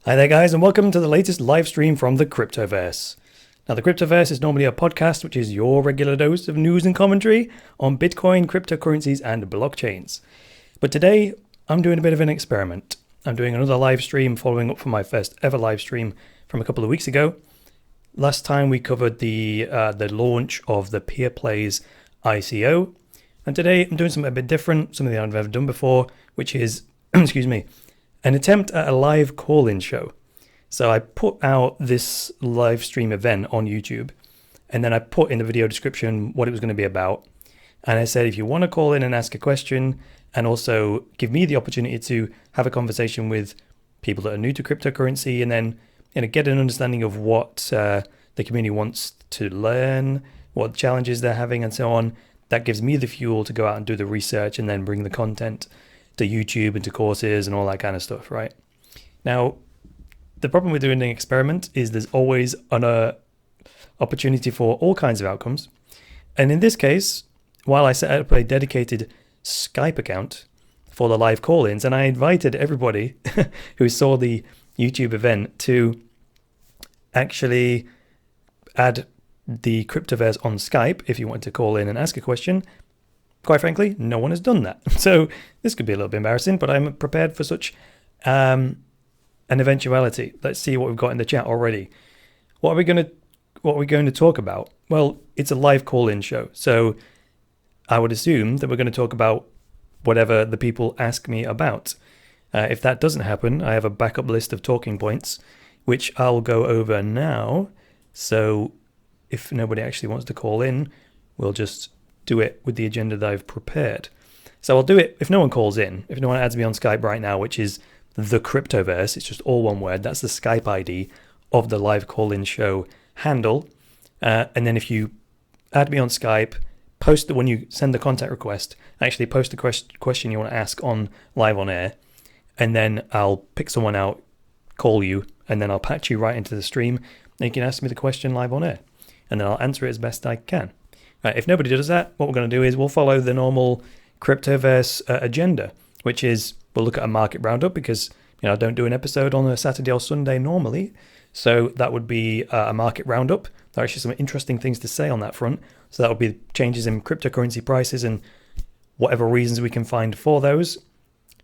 Hi there guys, and welcome to the latest live stream from the Cryptoverse. Now the Cryptoverse is normally a podcast which is your regular dose of news and commentary on Bitcoin, cryptocurrencies and blockchains. But today I'm doing a bit of an experiment. I'm doing another live stream following up from my first ever live stream from a couple of weeks ago. Last time we covered the launch of the Peer Plays ICO, and today I'm doing something a bit different, something that I've never done before, which is, excuse me, an attempt at a live call-in show. So I put out this live stream event on YouTube, and then I put in the video description what it was going to be about. And I said, if you want to call in and ask a question, and also give me the opportunity to have a conversation with people that are new to cryptocurrency, and then get an understanding of what the community wants to learn, what challenges they're having, and so on. That gives me the fuel to go out and do the research and then bring the content to YouTube and to courses and all that kind of stuff, right? Now, the problem with doing an experiment is there's always an opportunity for all kinds of outcomes. And in this case, while I set up a dedicated Skype account for the live call-ins, and I invited everybody who saw the YouTube event to actually add the Cryptoverse on Skype if you want to call in and ask a question. Quite frankly, no one has done that. So this could be a little bit embarrassing, but I'm prepared for such an eventuality. Let's see what we've got in the chat already. What are we going to talk about? Well, it's a live call-in show, so I would assume that we're going to talk about whatever the people ask me about. If that doesn't happen, I have a backup list of talking points, which I'll go over now. So if nobody actually wants to call in, we'll just do it with the agenda that I've prepared. So I'll do it if no one calls in. If no one adds me on Skype right now, which is the Cryptoverse, it's just all one word. That's the Skype ID of the live call-in show handle. And then if you add me on Skype, post when you send the contact request, actually post the question you want to ask on live on air, and then I'll pick someone out, call you, and then I'll patch you right into the stream, and you can ask me the question live on air, and then I'll answer it as best I can. Right, if nobody does that, what we're going to do is we'll follow the normal Cryptoverse agenda, which is we'll look at a market roundup because I don't do an episode on a Saturday or Sunday normally, so that would be a market roundup. There are actually some interesting things to say on that front. So that would be changes in cryptocurrency prices and whatever reasons we can find for those.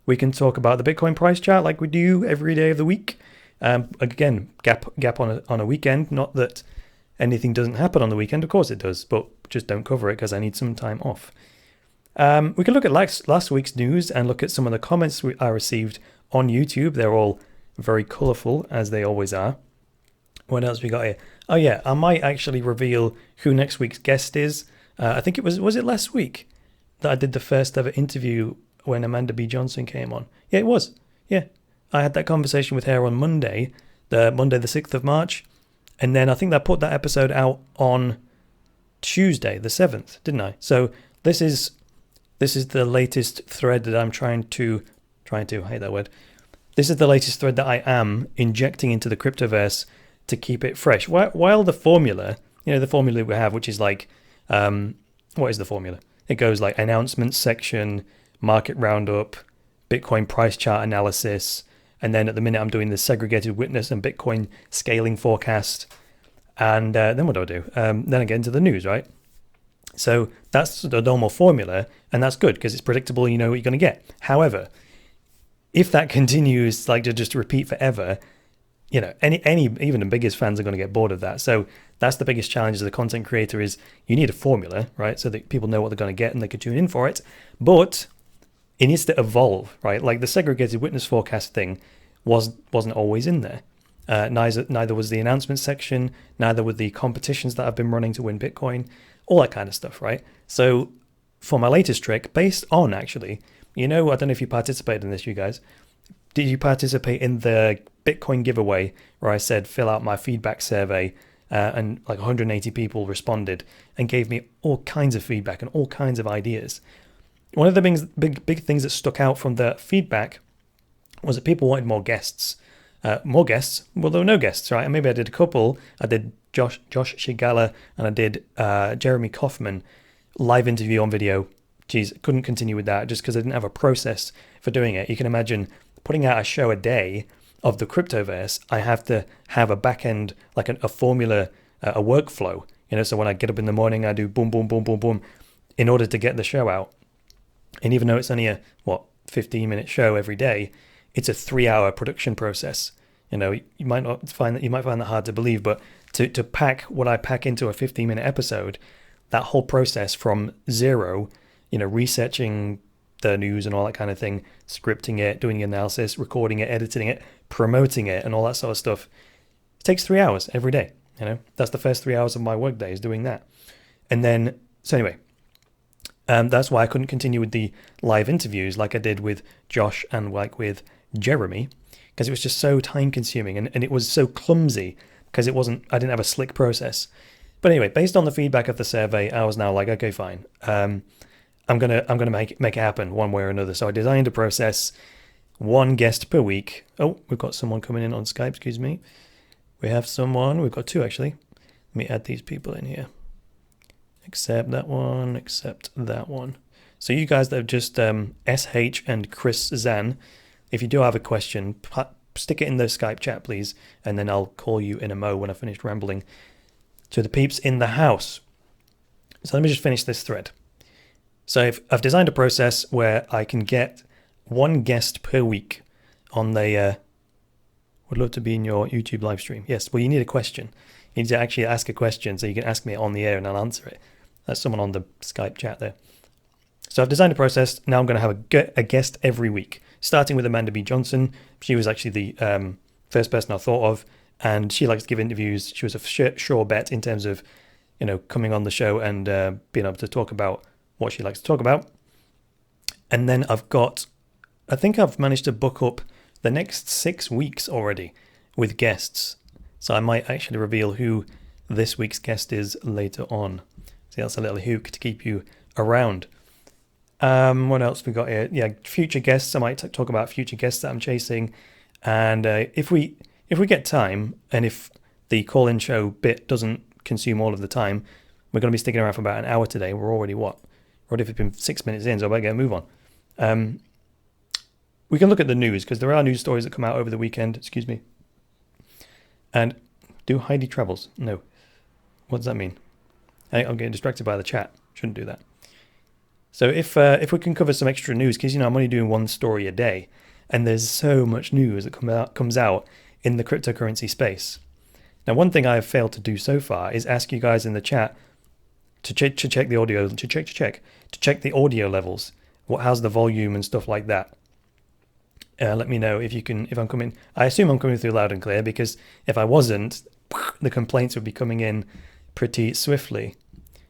We can talk about the Bitcoin price chart like we do every day of the week. Again, gap on a weekend. Not that anything doesn't happen on the weekend. Of course it does, but just don't cover it because I need some time off. We can look at last week's news and look at some of the comments I received on YouTube. They're all very colourful, as they always are. What else we got here? Oh yeah, I might actually reveal who next week's guest is. I think it was it last week that I did the first ever interview when Amanda B. Johnson came on? Yeah, it was. Yeah, I had that conversation with her on Monday the 6th of March. And then I think I put that episode out on Tuesday, the 7th, didn't I? So this is the latest thread that I'm trying to, I hate that word. This is the latest thread that I am injecting into the Cryptoverse to keep it fresh. While the formula, the formula we have, which is like, what is the formula? It goes like announcements section, market roundup, Bitcoin price chart analysis, and then at the minute I'm doing the segregated witness and Bitcoin scaling forecast. And then what do? Then I get into the news, right? So that's the normal formula, and that's good because it's predictable. You know what you're going to get. However, if that continues like to just repeat forever, any even the biggest fans are going to get bored of that. So that's the biggest challenge as a content creator is you need a formula, right? So that people know what they're going to get and they can tune in for it. But it needs to evolve, right? Like the segregated witness forecast thing wasn't always in there. Neither was the announcement section, neither were the competitions that I've been running to win Bitcoin, all that kind of stuff, right? So for my latest trick, based on actually, I don't know if you participated in this, you guys. Did you participate in the Bitcoin giveaway where I said fill out my feedback survey and like 180 people responded and gave me all kinds of feedback and all kinds of ideas? One of the big things that stuck out from the feedback was that people wanted more guests. More guests? Well, there were no guests, right? And maybe I did a couple. I did Josh Shigala and I did Jeremy Kaufman live interview on video. Geez, couldn't continue with that just because I didn't have a process for doing it. You can imagine putting out a show a day of the Cryptoverse, I have to have a back end, like a formula, a workflow. So when I get up in the morning, I do boom, boom, boom, boom, boom, in order to get the show out. And even though it's only a 15-minute show every day, it's a 3-hour production process. You might find that hard to believe, but to pack what I pack into a 15-minute episode, that whole process from zero, researching the news and all that kind of thing, scripting it, doing the analysis, recording it, editing it, promoting it, and all that sort of stuff, it takes 3 hours every day. That's the first 3 hours of my workday is doing that. And then, so anyway, that's why I couldn't continue with the live interviews like I did with Josh and like with Jeremy, because it was just so time consuming and it was so clumsy because I didn't have a slick process. But anyway, based on the feedback of the survey, I was now like, okay, fine. I'm gonna make it happen one way or another. So I designed a process, 1 guest per week. Oh, we've got someone coming in on Skype, excuse me. We've got 2 actually. Let me add these people in here. Accept that one, accept that one. So you guys that have just SH and Chris Zan, if you do have a question, stick it in the Skype chat, please, and then I'll call you in a mo when I've finished rambling. To the peeps in the house. So let me just finish this thread. So I've designed a process where I can get 1 guest per week on the... would love to be in your YouTube live stream. Yes, well, you need a question. You need to actually ask a question so you can ask me on the air and I'll answer it. That's someone on the Skype chat there. So I've designed a process. Now I'm going to have a guest every week, starting with Amanda B. Johnson. She was actually the first person I thought of, and she likes to give interviews. She was a sure bet in terms of, coming on the show and being able to talk about what she likes to talk about. And then I think I've managed to book up the next 6 weeks already with guests. So I might actually reveal who this week's guest is later on. See, that's a little hook to keep you around. What else we got here? Yeah, future guests. I might talk about future guests that I'm chasing. And if we get time, and if the call-in show bit doesn't consume all of the time, we're going to be sticking around for about an hour today. We're already We're already been 6 minutes in, so I better get a move on. We can look at the news, because there are news stories that come out over the weekend. Excuse me. And do Heidi travels? No. What does that mean? I'm getting distracted by the chat. Shouldn't do that. So if we can cover some extra news, because I'm only doing 1 story a day, and there's so much news that comes out in the cryptocurrency space. Now, one thing I've failed to do so far is ask you guys in the chat to check the audio, to check the audio levels. How's the volume and stuff like that? Let me know if I'm coming. I assume I'm coming through loud and clear, because if I wasn't, the complaints would be coming in pretty swiftly.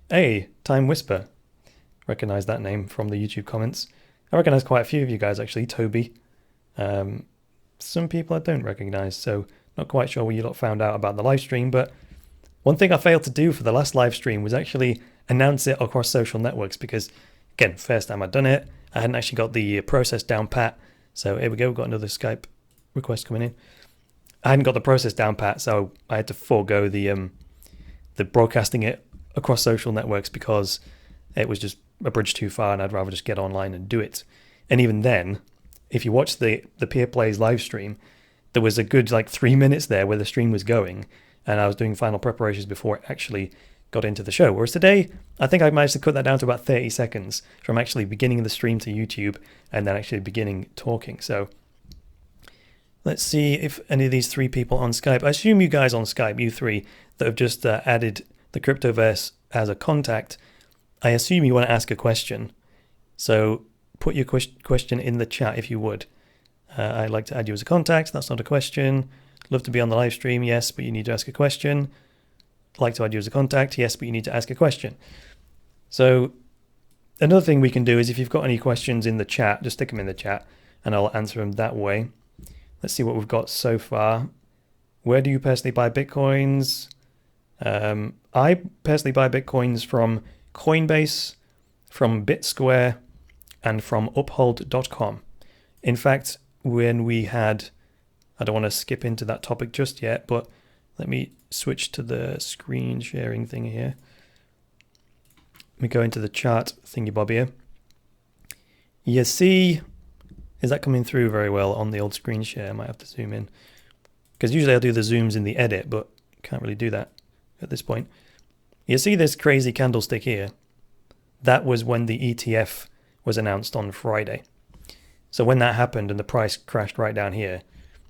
Hey, Time Whisper. Recognize that name from the YouTube comments. I recognize quite a few of you guys actually. Toby. Some people I don't recognize, so not quite sure what you lot found out about the live stream. But one thing I failed to do for the last live stream was actually announce it across social networks, because again, first time I'd done it, I hadn't actually got the process down pat. So here we go, we've got another Skype request coming in. I hadn't got the process down pat, so I had to forego the broadcasting it across social networks, because it was just a bridge too far, and I'd rather just get online and do it. And even then, if you watch the Peer Plays live stream, there was a good 3 minutes there where the stream was going, and I was doing final preparations before it actually got into the show. Whereas today, I think I managed to cut that down to about 30 seconds from actually beginning the stream to YouTube and then actually beginning talking. So let's see if any of these 3 people on Skype, I assume you guys on Skype, you 3 that have just added the Cryptoverse as a contact, I assume you want to ask a question. So put your question in the chat if you would. I'd like to add you as a contact. That's not a question. Love to be on the live stream. Yes, but you need to ask a question. Like to add you as a contact. Yes, but you need to ask a question. So another thing we can do is if you've got any questions in the chat, just stick them in the chat and I'll answer them that way. Let's see what we've got so far. Where do you personally buy Bitcoins? I personally buy Bitcoins from Coinbase, from BitSquare, and from uphold.com. In fact, when we had, I don't want to skip into that topic just yet, but let me switch to the screen sharing thing here. Let me go into the chart thingy bob here. You see, Is that coming through very well on the old screen share? I might have to zoom in. Because usually I'll do the zooms in the edit, but can't really do that at this point. You see this crazy candlestick here? That was when the ETF was announced on Friday. So when that happened and the price crashed right down here,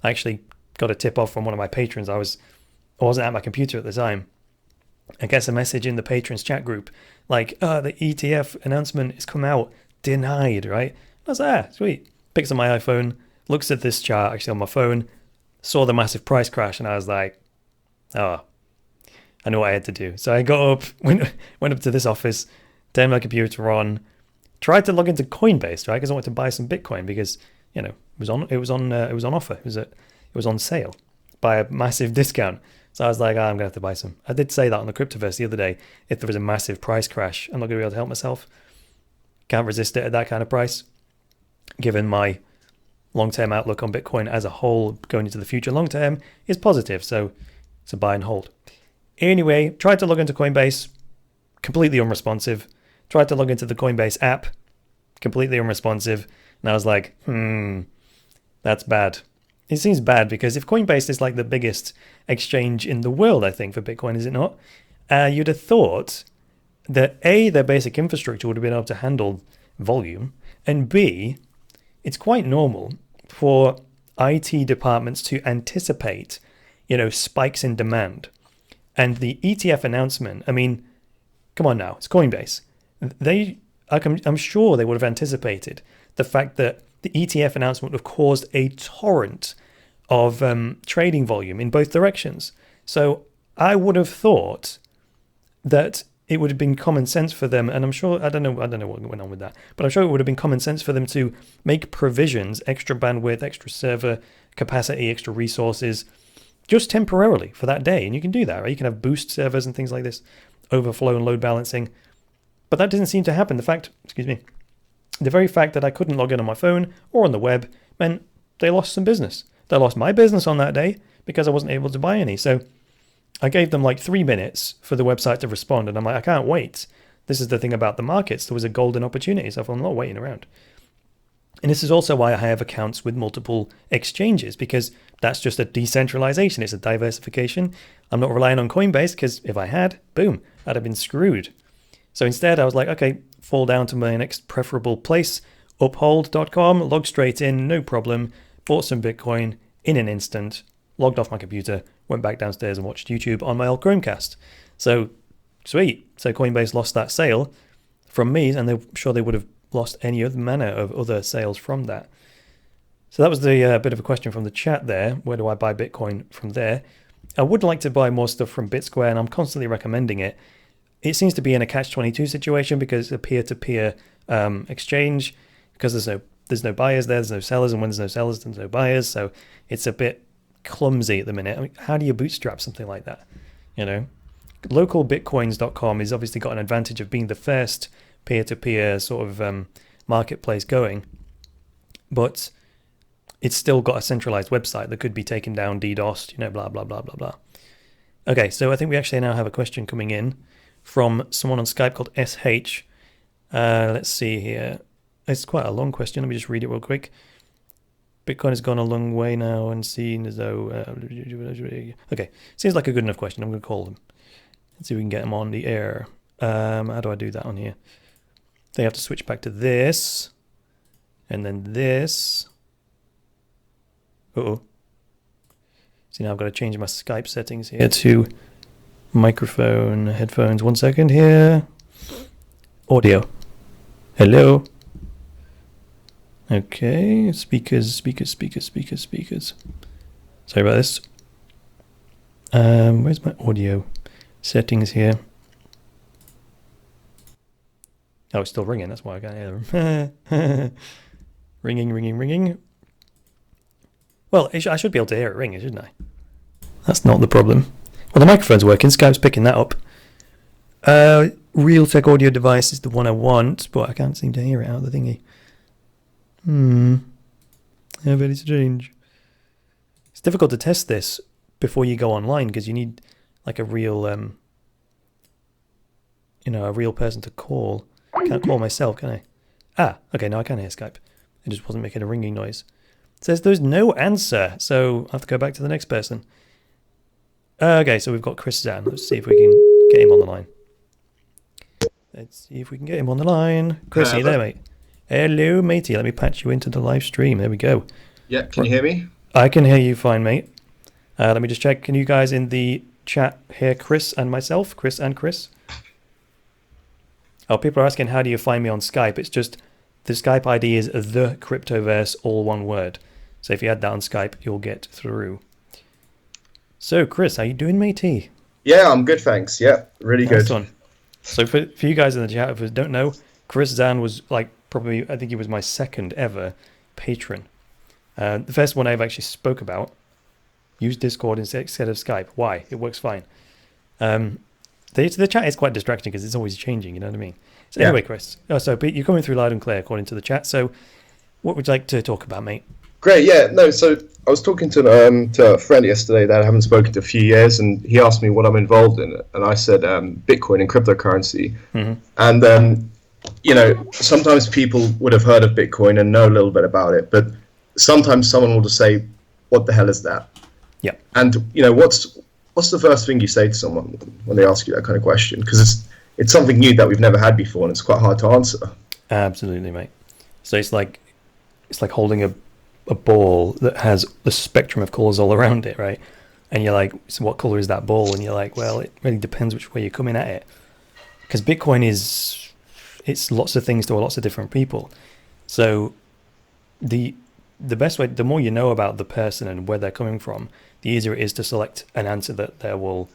I actually got a tip off from one of my patrons. I wasn't at my computer at the time. I guess a message in the patrons chat group like, the ETF announcement has come out, denied, right? I was like, sweet. Picks up my iPhone, looks at this chart actually on my phone, saw the massive price crash, and I was like, I know what I had to do. So I got up, went up to this office, turned my computer on, tried to log into Coinbase, right? Because I wanted to buy some Bitcoin because, it was on offer. It was on sale by a massive discount. So I was like, I'm gonna have to buy some. I did say that on the Cryptoverse the other day. If there was a massive price crash, I'm not gonna be able to help myself. Can't resist it at that kind of price, given my long-term outlook on Bitcoin as a whole going into the future long-term is positive. So it's a buy and hold. Anyway, tried to log into Coinbase, completely unresponsive. Tried to log into the Coinbase app, completely unresponsive. And I was like, that's bad. It seems bad because if Coinbase is like the biggest exchange in the world, I think, for Bitcoin, is it not? You'd have thought that A, their basic infrastructure would have been able to handle volume, and B, it's quite normal for IT departments to anticipate, spikes in demand. And the ETF announcement, I mean, come on now, it's Coinbase. I'm sure they would have anticipated the fact that the ETF announcement would have caused a torrent of trading volume in both directions. So I would have thought that it would have been common sense for them, and I'm sure, I don't know what went on with that, but I'm sure it would have been common sense for them to make provisions, extra bandwidth, extra server capacity, extra resources, just temporarily for that day. And you can do that, right? You can have boost servers and things like this, overflow and load balancing. But that didn't seem to happen. The very fact that I couldn't log in on my phone or on the web meant they lost some business. They lost my business on that day because I wasn't able to buy any. So I gave them like 3 minutes for the website to respond. And I'm like, I can't wait. This is the thing about the markets. There was a golden opportunity. So I'm not waiting around. And this is also why I have accounts with multiple exchanges, because that's just a decentralization. It's a diversification. I'm not relying on Coinbase because if I had, boom, I'd have been screwed. So instead, I was like, okay, fall down to my next preferable place, uphold.com, logged straight in, no problem, bought some Bitcoin in an instant, logged off my computer, went back downstairs and watched YouTube on my old Chromecast. So, sweet. So Coinbase lost that sale from me, and I'm sure they would have lost any other manner of other sales from that. So that was the bit of a question from the chat there. Where do I buy Bitcoin from there? I would like to buy more stuff from BitSquare, and I'm constantly recommending it. It seems to be in a catch-22 situation because it's a peer-to-peer exchange, because there's no buyers there, there's no sellers, and when there's no sellers, there's no buyers. So it's a bit clumsy at the minute. I mean, how do you bootstrap something like that? Localbitcoins.com has obviously got an advantage of being the first peer-to-peer sort of marketplace going, but it's still got a centralized website that could be taken down, DDoSed, blah, blah, blah, blah, blah. Okay, so I think we actually now have a question coming in from someone on Skype called SH. Let's see here. It's quite a long question. Let me just read it real quick. Bitcoin has gone a long way now and seen as though... okay, seems like a good enough question. I'm going to call them. Let's see if we can get them on the air. How do I do that on here? They have to switch back to this. And then this. Uh-oh. See, now I've got to change my Skype settings here to microphone, headphones. 1 second here. Audio. Hello. Okay, speakers. Sorry about this. Where's my audio settings here? Oh, it's still ringing. That's why I can't hear them. Ringing. Well, I should be able to hear it ringing, shouldn't I? That's not the problem. Well, the microphone's working. Skype's picking that up. Realtek audio device is the one I want, but I can't seem to hear it out of the thingy. Yeah, very strange. It's difficult to test this before you go online because you need like a real, a real person to call. I can't call myself, can I? Okay, now I can hear Skype. It just wasn't making a ringing noise. It says there's no answer, so I have to go back to the next person. Okay, so we've got Chris Zan. Let's see if we can get him on the line. Chris, are you there, mate? Hello, matey. Let me patch you into the live stream. There we go. Yeah, can you hear me? I can hear you fine, mate. Let me just check. Can you guys in the chat hear Chris and myself? Chris and Chris? Oh, people are asking, how do you find me on Skype? It's just, the Skype ID is the Cryptoverse, all one word. So if you add that on Skype, you'll get through. So, Chris, how you doing, matey? Yeah, I'm good, thanks. Yeah, really good. Nice one. So for you guys in the chat, if you don't know, Chris Zan was like probably, I think he was my second ever patron. The first one I've actually spoke about. Use Discord instead of Skype. Why? It works fine. The chat is quite distracting because it's always changing, you know what I mean? So anyway, Chris. So Pete, you're coming through loud and clear according to the chat. So what would you like to talk about, mate? Great, yeah. No, so I was talking to a friend yesterday that I haven't spoken to a few years, and he asked me what I'm involved in, and I said Bitcoin and cryptocurrency. Mm-hmm. And, sometimes people would have heard of Bitcoin and know a little bit about it, but sometimes someone will just say, what the hell is that? Yeah. And, what's the first thing you say to someone when they ask you that kind of question? Because it's something new that we've never had before, and it's quite hard to answer. Absolutely, mate. So it's like holding a ball that has the spectrum of colors all around it, right? And you're like, so what color is that ball? And you're like, well, it really depends which way you're coming at it. Because Bitcoin it's lots of things to lots of different people. So the best way, the more you know about the person and where they're coming from, the easier it is to select an answer that will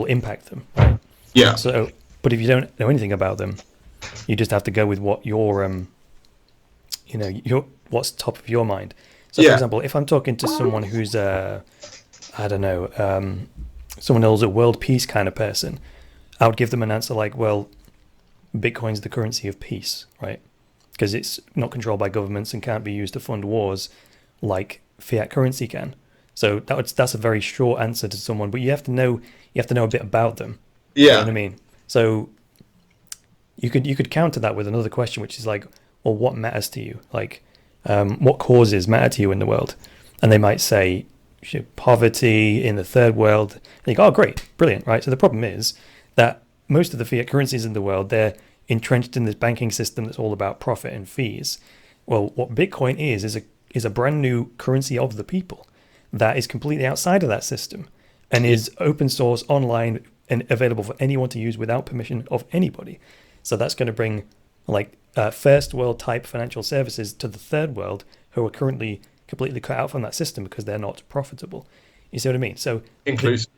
impact them, right? Yeah. So, but if you don't know anything about them, you just have to go with what what's top of your mind. So, for example, if I'm talking to someone who's someone who's a world peace kind of person, I would give them an answer like, well, Bitcoin's the currency of peace, right? Because it's not controlled by governments and can't be used to fund wars like fiat currency can. So that's a very short answer to someone, but you have to know a bit about them. Yeah. You know what I mean? So you could counter that with another question, which is like, well, what matters to you? Like, what causes matter to you in the world? And they might say poverty in the third world. And you go, oh, great, brilliant, right? So the problem is that most of the fiat currencies in the world, they're entrenched in this banking system that's all about profit and fees. Well, what Bitcoin is a brand new currency of the people that is completely outside of that system and is open source, online, and available for anyone to use without permission of anybody. So that's going to bring like first world type financial services to the third world who are currently completely cut out from that system because they're not profitable. You see what I mean? So inclusive.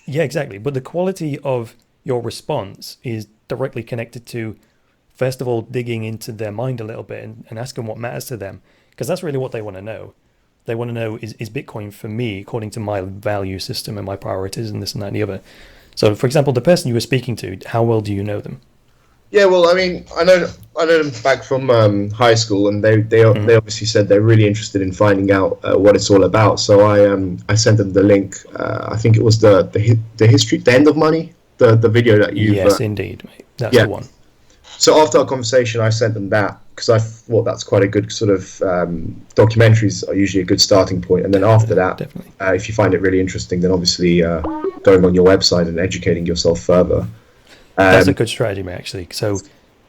Yeah, exactly. But the quality of your response is directly connected to, first of all, digging into their mind a little bit and asking what matters to them, because that's really what they want to know. They want to know, is Bitcoin for me according to my value system and my priorities and this and that and the other. So, for example, the person you were speaking to, how well do you know them? Yeah, well, I mean, I know them back from high school, and they obviously said they're really interested in finding out what it's all about. So I sent them the link. I think it was the history, the end of money, the video that you. Yes, indeed, mate. That's the one. So after our conversation, I sent them that because I thought that's quite a good sort of documentaries are usually a good starting point. And then after that, if you find it really interesting, then obviously going on your website and educating yourself further. That's a good strategy, mate, actually. So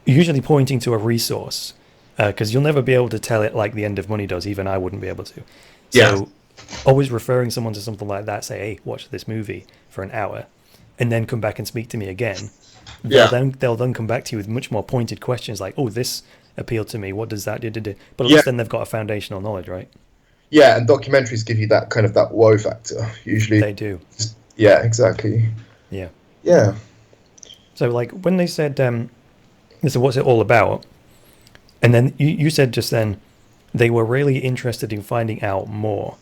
usually pointing to a resource, because you'll never be able to tell it like the end of money does. Even I wouldn't be able to. So always referring someone to something like that, say, hey, watch this movie for an hour, and then come back and speak to me again. They'll then come back to you with much more pointed questions like, oh, this appealed to me. What does that do? But at least then they've got a foundational knowledge, right? Yeah, and documentaries give you that kind of that wow factor, usually. They do. Yeah, exactly. Yeah. Yeah. So, like, when they said, so what's it all about? And then you said just then they were really interested in finding out more.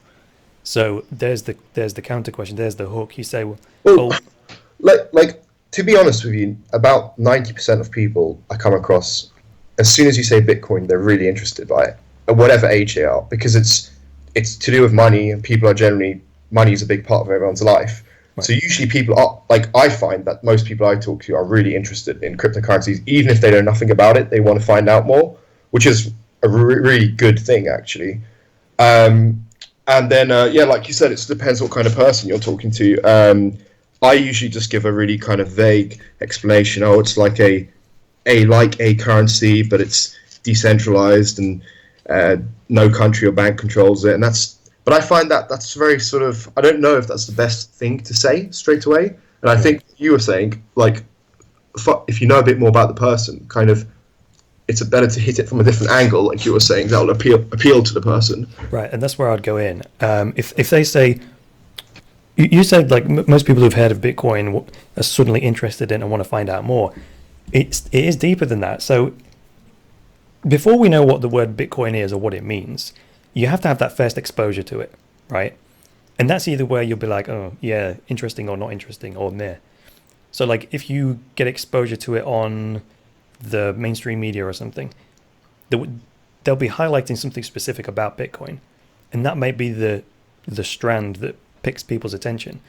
So there's the counter question. There's the hook. You say, well, like to be honest with you, about 90% of people I come across, as soon as you say Bitcoin, they're really interested by it, at whatever age they are, because it's to do with money, and people are generally, money is a big part of everyone's life. Right. So usually people are, like, I find that most people I talk to are really interested in cryptocurrencies, even if they know nothing about it, they want to find out more, which is a really good thing, actually. And then, yeah, like you said, it depends what kind of person you're talking to. I usually just give a really kind of vague explanation. Oh, it's like a currency, but it's decentralized and no country or bank controls it. And but I find that's very sort of, I don't know if that's the best thing to say straight away. And I think you were saying, like, if you know a bit more about the person, kind of, it's better to hit it from a different angle, like you were saying, that will appeal to the person. Right, and that's where I'd go in. If they say, you said like most people who've heard of Bitcoin are suddenly interested in and want to find out more. It is deeper than that. So before we know what the word Bitcoin is or what it means, you have to have that first exposure to it, right? And that's either where you'll be like, oh yeah, interesting or not interesting or meh. So like if you get exposure to it on the mainstream media or something, they'll be highlighting something specific about Bitcoin, and that might be the strand that picks people's attention.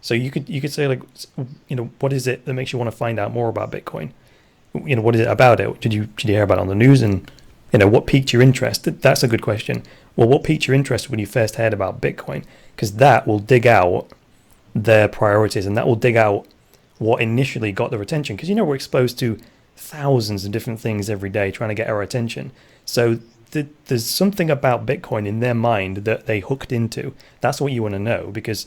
So you could say, like, you know, what is it that makes you want to find out more about Bitcoin? You know, what is it about it? Did you hear about it on the news? And you know, what piqued your interest? That's a good question. Well, what piqued your interest when you first heard about Bitcoin? Because that will dig out their priorities, and that will dig out what initially got their attention. Because, you know, we're exposed to thousands of different things every day trying to get our attention. So there's something about Bitcoin in their mind that they hooked into. That's what you want to know, because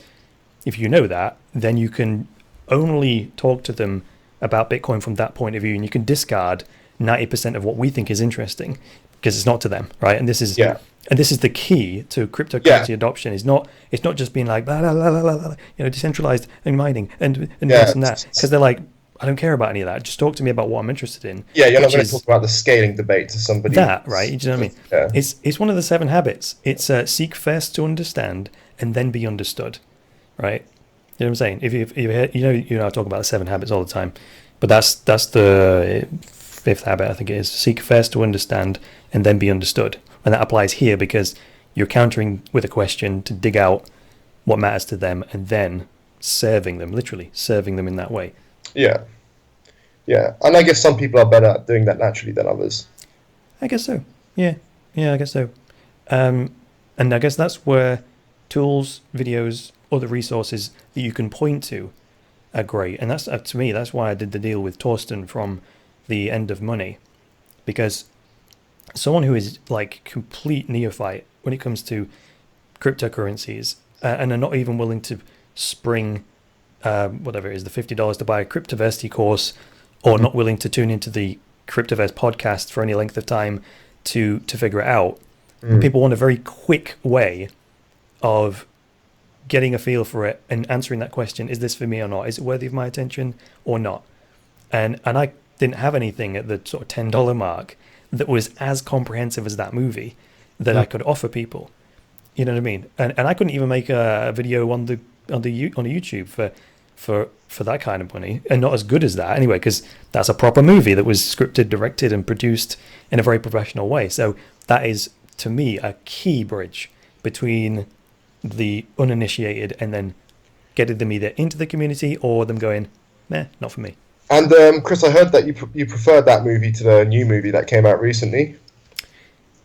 if you know that, then you can only talk to them about Bitcoin from that point of view, and you can discard 90% of what we think is interesting because it's not to them, right? And this is the key to cryptocurrency adoption. It's not just being like blah, blah, blah, blah, blah, you know, decentralized and mining and this and that, because they're like, I don't care about any of that. Just talk to me about what I'm interested in. Yeah, you're not going to talk about the scaling debate to somebody. That, right? You know what I mean? Yeah. It's one of the 7 habits. It's seek first to understand and then be understood, right? You know what I'm saying? If you know, I talk about the 7 habits all the time, but that's the 5th habit, I think it is. Seek first to understand and then be understood, and that applies here because you're countering with a question to dig out what matters to them and then serving them, literally serving them in that way. Yeah. And I guess some people are better at doing that naturally than others. I guess so. Yeah, I guess so. And I guess that's where tools, videos, other resources that you can point to are great. And that's, to me, that's why I did the deal with Torsten from the End of Money, because someone who is like complete neophyte when it comes to cryptocurrencies and are not even willing to spring whatever it is, the $50 to buy a Cryptoversity course, or not willing to tune into the Cryptoverse podcast for any length of time to figure it out. People want a very quick way of getting a feel for it and answering that question: is this for me or not? Is it worthy of my attention or not? And I didn't have anything at the sort of $10 mark that was as comprehensive as that movie that I could offer people. You know what I mean? And I couldn't even make a video on the YouTube for that kind of money, and not as good as that anyway, because that's a proper movie that was scripted, directed, and produced in a very professional way. So that is, to me, a key bridge between the uninitiated and then getting them either into the community or them going, nah, not for me. And Chris, I heard that you preferred that movie to the new movie that came out recently.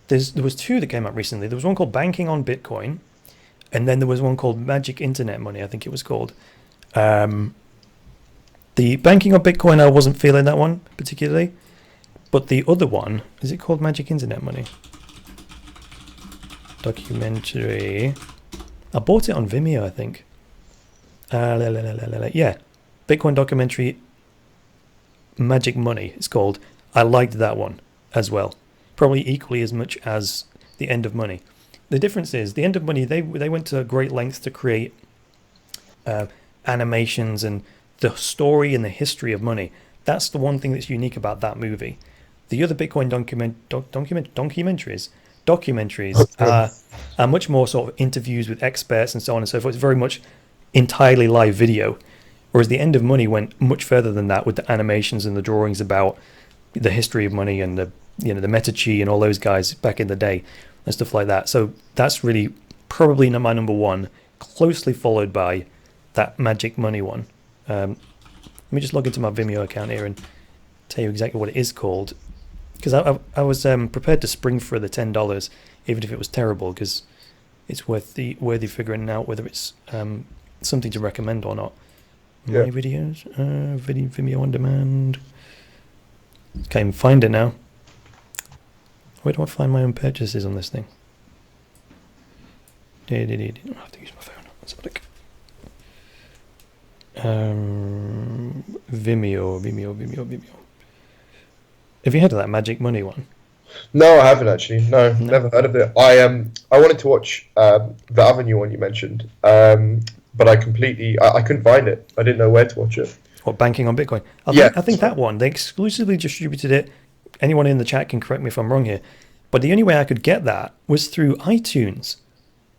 There was 2 that came out recently. There was one called Banking on Bitcoin, and then there was one called Magic Internet Money, I think it was called. The Banking on Bitcoin, I wasn't feeling that one particularly, but the other one, is it called Magic Internet Money? Documentary. I bought it on Vimeo, I think. Yeah, Bitcoin documentary, Magic Money, it's called. I liked that one as well, probably equally as much as The End of Money. The difference is, The End of Money, they went to great lengths to create animations and the story and the history of money. That's the one thing that's unique about that movie. The other Bitcoin documentaries are much more sort of interviews with experts and so on and so forth. It's very much entirely live video. Whereas The End of Money went much further than that with the animations and the drawings about the history of money and the Metachi and all those guys back in the day and stuff like that. So that's really probably my number 1, closely followed by that Magic Money one. Let me just log into my Vimeo account here and tell you exactly what it is called. Because I was prepared to spring for the $10, even if it was terrible, because it's worthy figuring out whether it's something to recommend or not. Yeah. My videos, Vimeo on demand. Can't even find it now. Where do I find my own purchases on this thing? I have to use my phone. Let's have a look. Vimeo. Have you heard of that Magic Money one? No, I haven't actually. No, No? never heard of it. I wanted to watch the other new one you mentioned, but I couldn't find it. I didn't know where to watch it. What, banking on Bitcoin? I think that one, they exclusively distributed it. Anyone in the chat can correct me if I'm wrong here. But the only way I could get that was through iTunes.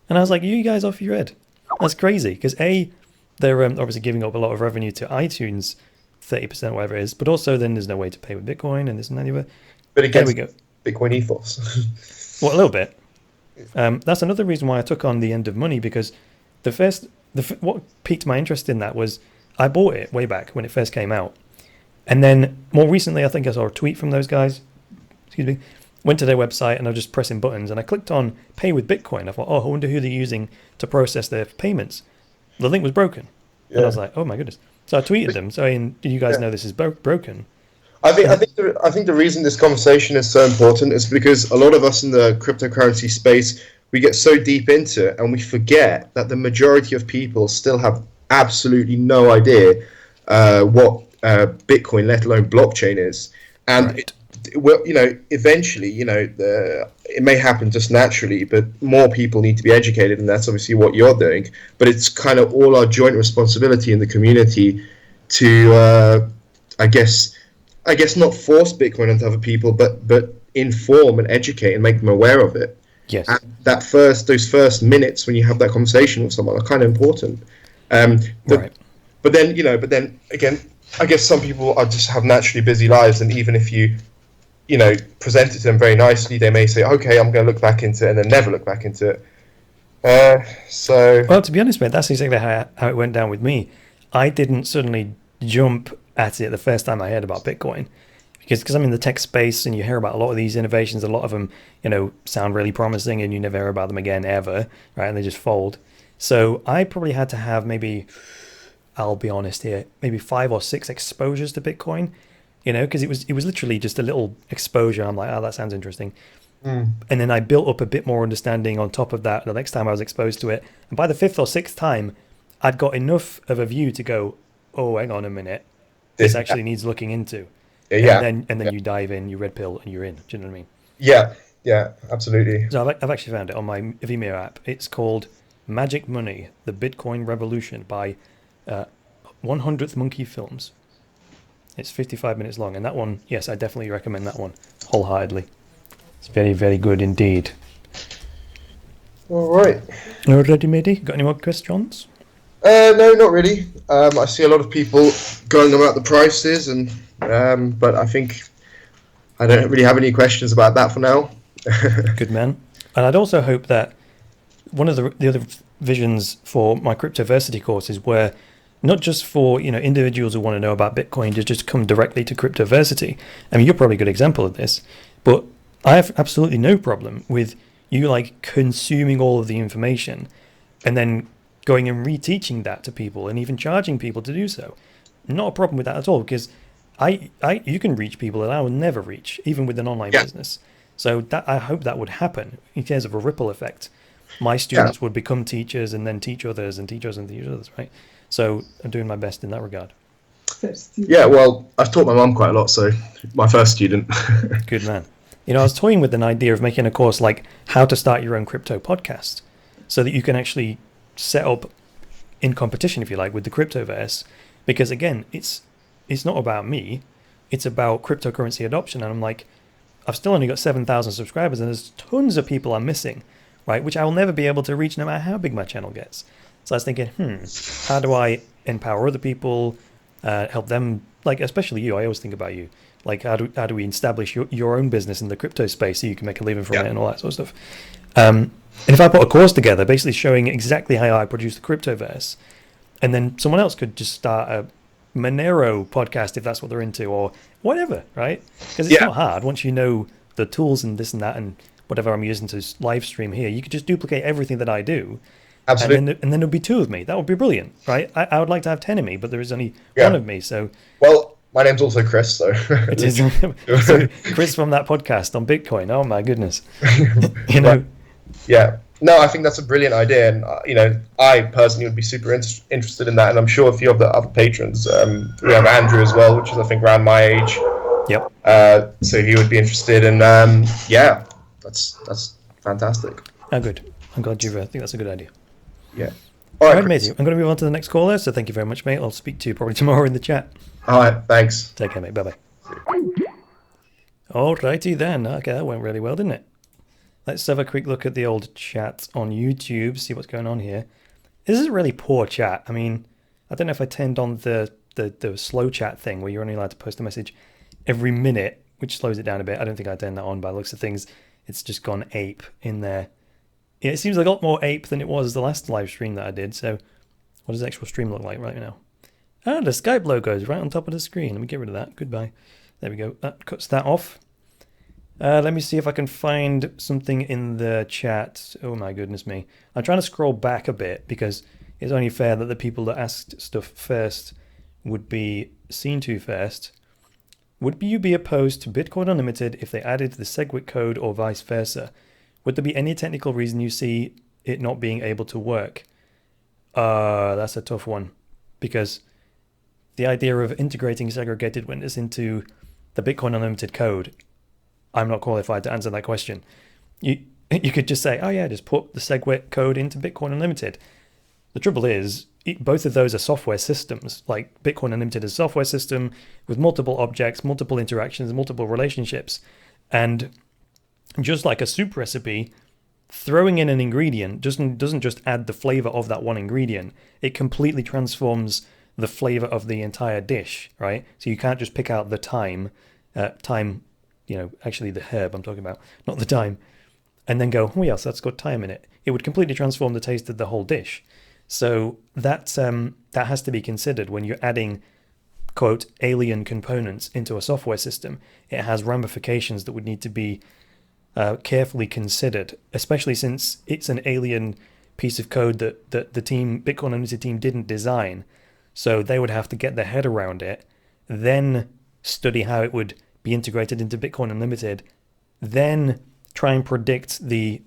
And I was like, you guys off your head. That's crazy. Because A, they're obviously giving up a lot of revenue to iTunes, 30%, whatever it is. But also then there's no way to pay with Bitcoin and this and that. But There against we go. Bitcoin ethos. Well, a little bit. That's another reason why I took on the End of Money, because what piqued my interest in that was I bought it way back when it first came out. And then more recently, I think I saw a tweet from those guys. Excuse me. Went to their website and I was just pressing buttons and I clicked on pay with Bitcoin. I thought, I wonder who they're using to process their payments. The link was broken. Yeah. And I was like, oh my goodness. So I tweeted them saying, do you guys know this is broken? I think the reason this conversation is so important is because a lot of us in the cryptocurrency space, we get so deep into it and we forget that the majority of people still have absolutely no idea what Bitcoin, let alone blockchain, is. And Right. eventually, it may happen just naturally, but more people need to be educated, and that's obviously what you're doing. But it's kind of all our joint responsibility in the community to, I guess not force Bitcoin onto other people, but inform and educate and make them aware of it. Yes. And those first minutes when you have that conversation with someone are kind of important. Right. But then again, I guess some people just have naturally busy lives, and even if you present it to them very nicely, they may say, okay, I'm going to look back into it, and then never look back into it. Well, to be honest, mate, that's exactly how it went down with me. I didn't suddenly jump at it the first time I heard about Bitcoin, because I'm in the tech space and you hear about a lot of these innovations. A lot of them, sound really promising, and you never hear about them again ever, right? And they just fold. So I probably had to have I'll be honest here, maybe 5 or 6 exposures to Bitcoin, because it was literally just a little exposure. I'm like, oh, that sounds interesting. And then I built up a bit more understanding on top of that the next time I was exposed to it. And by the 5th or 6th time, I'd got enough of a view to go, oh, hang on a minute. This actually needs looking into. Yeah. And then you dive in, you red pill, and you're in. Do you know what I mean? Yeah, absolutely. So I've actually found it on my Vimeo app. It's called Magic Money, The Bitcoin Revolution by 100th Monkey Films. It's 55 minutes long. And that one, yes, I definitely recommend that one wholeheartedly. It's very, very good indeed. All right. Already, matey? Got any more questions? No, not really. I see a lot of people going about the prices, but I think I don't really have any questions about that for now. Good man. And I'd also hope that one of the other visions for my Cryptoversity courses were not just for individuals who want to know about Bitcoin to just come directly to Cryptoversity. I mean, you're probably a good example of this, but I have absolutely no problem with you consuming all of the information and then going and reteaching that to people and even charging people to do so. Not a problem with that at all, because you can reach people that I will never reach, even with an online business. So I hope that would happen in terms of a ripple effect. My students would become teachers and then teach others and teach others and teach others, right? So I'm doing my best in that regard. Yeah, well, I've taught my mum quite a lot, so my first student. Good man. I was toying with an idea of making a course like how to start your own crypto podcast, so that you can actually set up in competition, if you like, with the Cryptoverse. Because again, it's not about me, it's about cryptocurrency adoption. And I'm like, I've still only got 7,000 subscribers, and there's tons of people I'm missing, right? Which I will never be able to reach no matter how big my channel gets. So I was thinking, how do I empower other people, help them, especially you? I always think about you. How do we establish your own business in the crypto space so you can make a living from it and all that sort of stuff? And if I put a course together, basically showing exactly how I produce the Cryptoverse, and then someone else could just start Monero podcast if that's what they're into, or whatever, right? Because it's not hard once you know the tools and this and that and whatever I'm using to live stream here. You could just duplicate everything that I do. Absolutely. And then there'll be 2 of me. That would be brilliant, right? I would like to have 10 of me, but there is only 1 of me. So, well, my name's also Chris, so it is so Chris from that podcast on Bitcoin. Oh my goodness, you know. Yeah, no, I think that's a brilliant idea, and I personally would be super interested in that, and I'm sure a few of the other patrons. We have Andrew as well, which is I think around my age. Yep. So he would be interested, and that's fantastic. Oh, good. I'm glad you think that's a good idea. Yeah. All right, matey. I'm going to move on to the next caller. So thank you very much, mate. I'll speak to you probably tomorrow in the chat. All right. Thanks. Take care, mate. Bye-bye. All righty then. Okay, that went really well, didn't it? Let's have a quick look at the old chat on YouTube, see what's going on here. This is a really poor chat. I mean, I don't know if I turned on the slow chat thing where you're only allowed to post a message every minute, which slows it down a bit. I don't think I turned that on by the looks of things. It's just gone ape in there. Yeah, it seems like a lot more ape than it was the last live stream that I did. So what does the actual stream look like right now? Ah, the Skype logo is right on top of the screen. Let me get rid of that. Goodbye. There we go. That cuts that off. Let me see if I can find something in the chat. Oh my goodness me. I'm trying to scroll back a bit because it's only fair that the people that asked stuff first would be seen to first. Would you be opposed to Bitcoin Unlimited if they added the SegWit code or vice versa? Would there be any technical reason you see it not being able to work? That's a tough one, because the idea of integrating segregated witness into the Bitcoin Unlimited code, I'm not qualified to answer that question. You could just say, oh yeah, just put the SegWit code into Bitcoin Unlimited. The trouble is, both of those are software systems. Like Bitcoin Unlimited is a software system with multiple objects, multiple interactions, multiple relationships. And just like a soup recipe, throwing in an ingredient doesn't just add the flavor of that one ingredient. It completely transforms the flavor of the entire dish, right? So you can't just pick out the thyme, actually the herb I'm talking about, not the thyme, and then go, oh yes, that's got thyme in it. It would completely transform the taste of the whole dish. So that has to be considered when you're adding, quote, alien components into a software system. It has ramifications that would need to be carefully considered, especially since it's an alien piece of code that the Bitcoin Unlimited team didn't design. So they would have to get their head around it, then study how it would be integrated into Bitcoin Unlimited, then try and predict the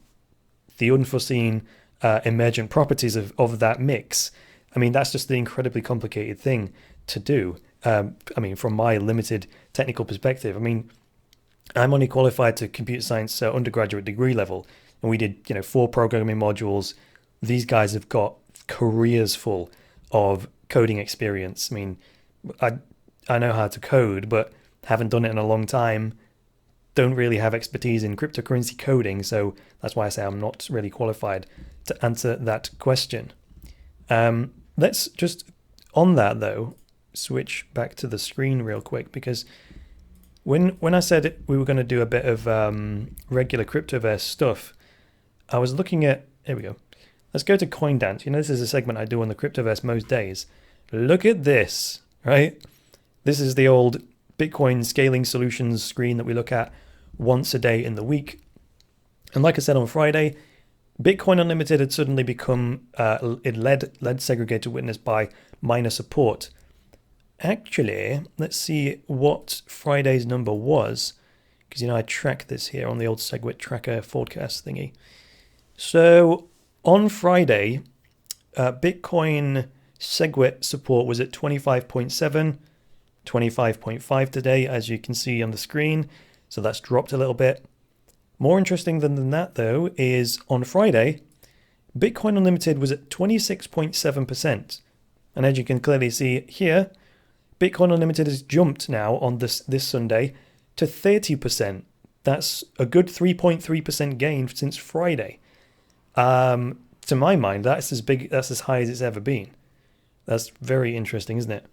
unforeseen emergent properties of that mix. I mean, that's just the incredibly complicated thing to do. From my limited technical perspective, I'm only qualified to computer science undergraduate degree level, and we did 4 programming modules. These guys have got careers full of coding experience. I know how to code, but haven't done it in a long time. Don't really have expertise in cryptocurrency coding, so that's why I say I'm not really qualified to answer that question. Let's just, on that though, switch back to the screen real quick, because when I said we were going to do a bit of regular Cryptoverse stuff, I was looking at, here we go. Let's go to CoinDance. This is a segment I do on the Cryptoverse most days. Look at this, right? This is the old Bitcoin scaling solutions screen that we look at once a day in the week. And like I said on Friday, Bitcoin Unlimited had suddenly become, it led segregated witness by miner support. Actually, let's see what Friday's number was, because I track this here on the old SegWit tracker forecast thingy. So on Friday, Bitcoin SegWit support was at 25.7, 25.5 today, as you can see on the screen. So that's dropped a little bit. More interesting than that, though, is on Friday, Bitcoin Unlimited was at 26.7%. And as you can clearly see here, Bitcoin Unlimited has jumped now on this Sunday to 30%. That's a good 3.3% gain since Friday. To my mind, that's as high as it's ever been. That's very interesting, isn't it?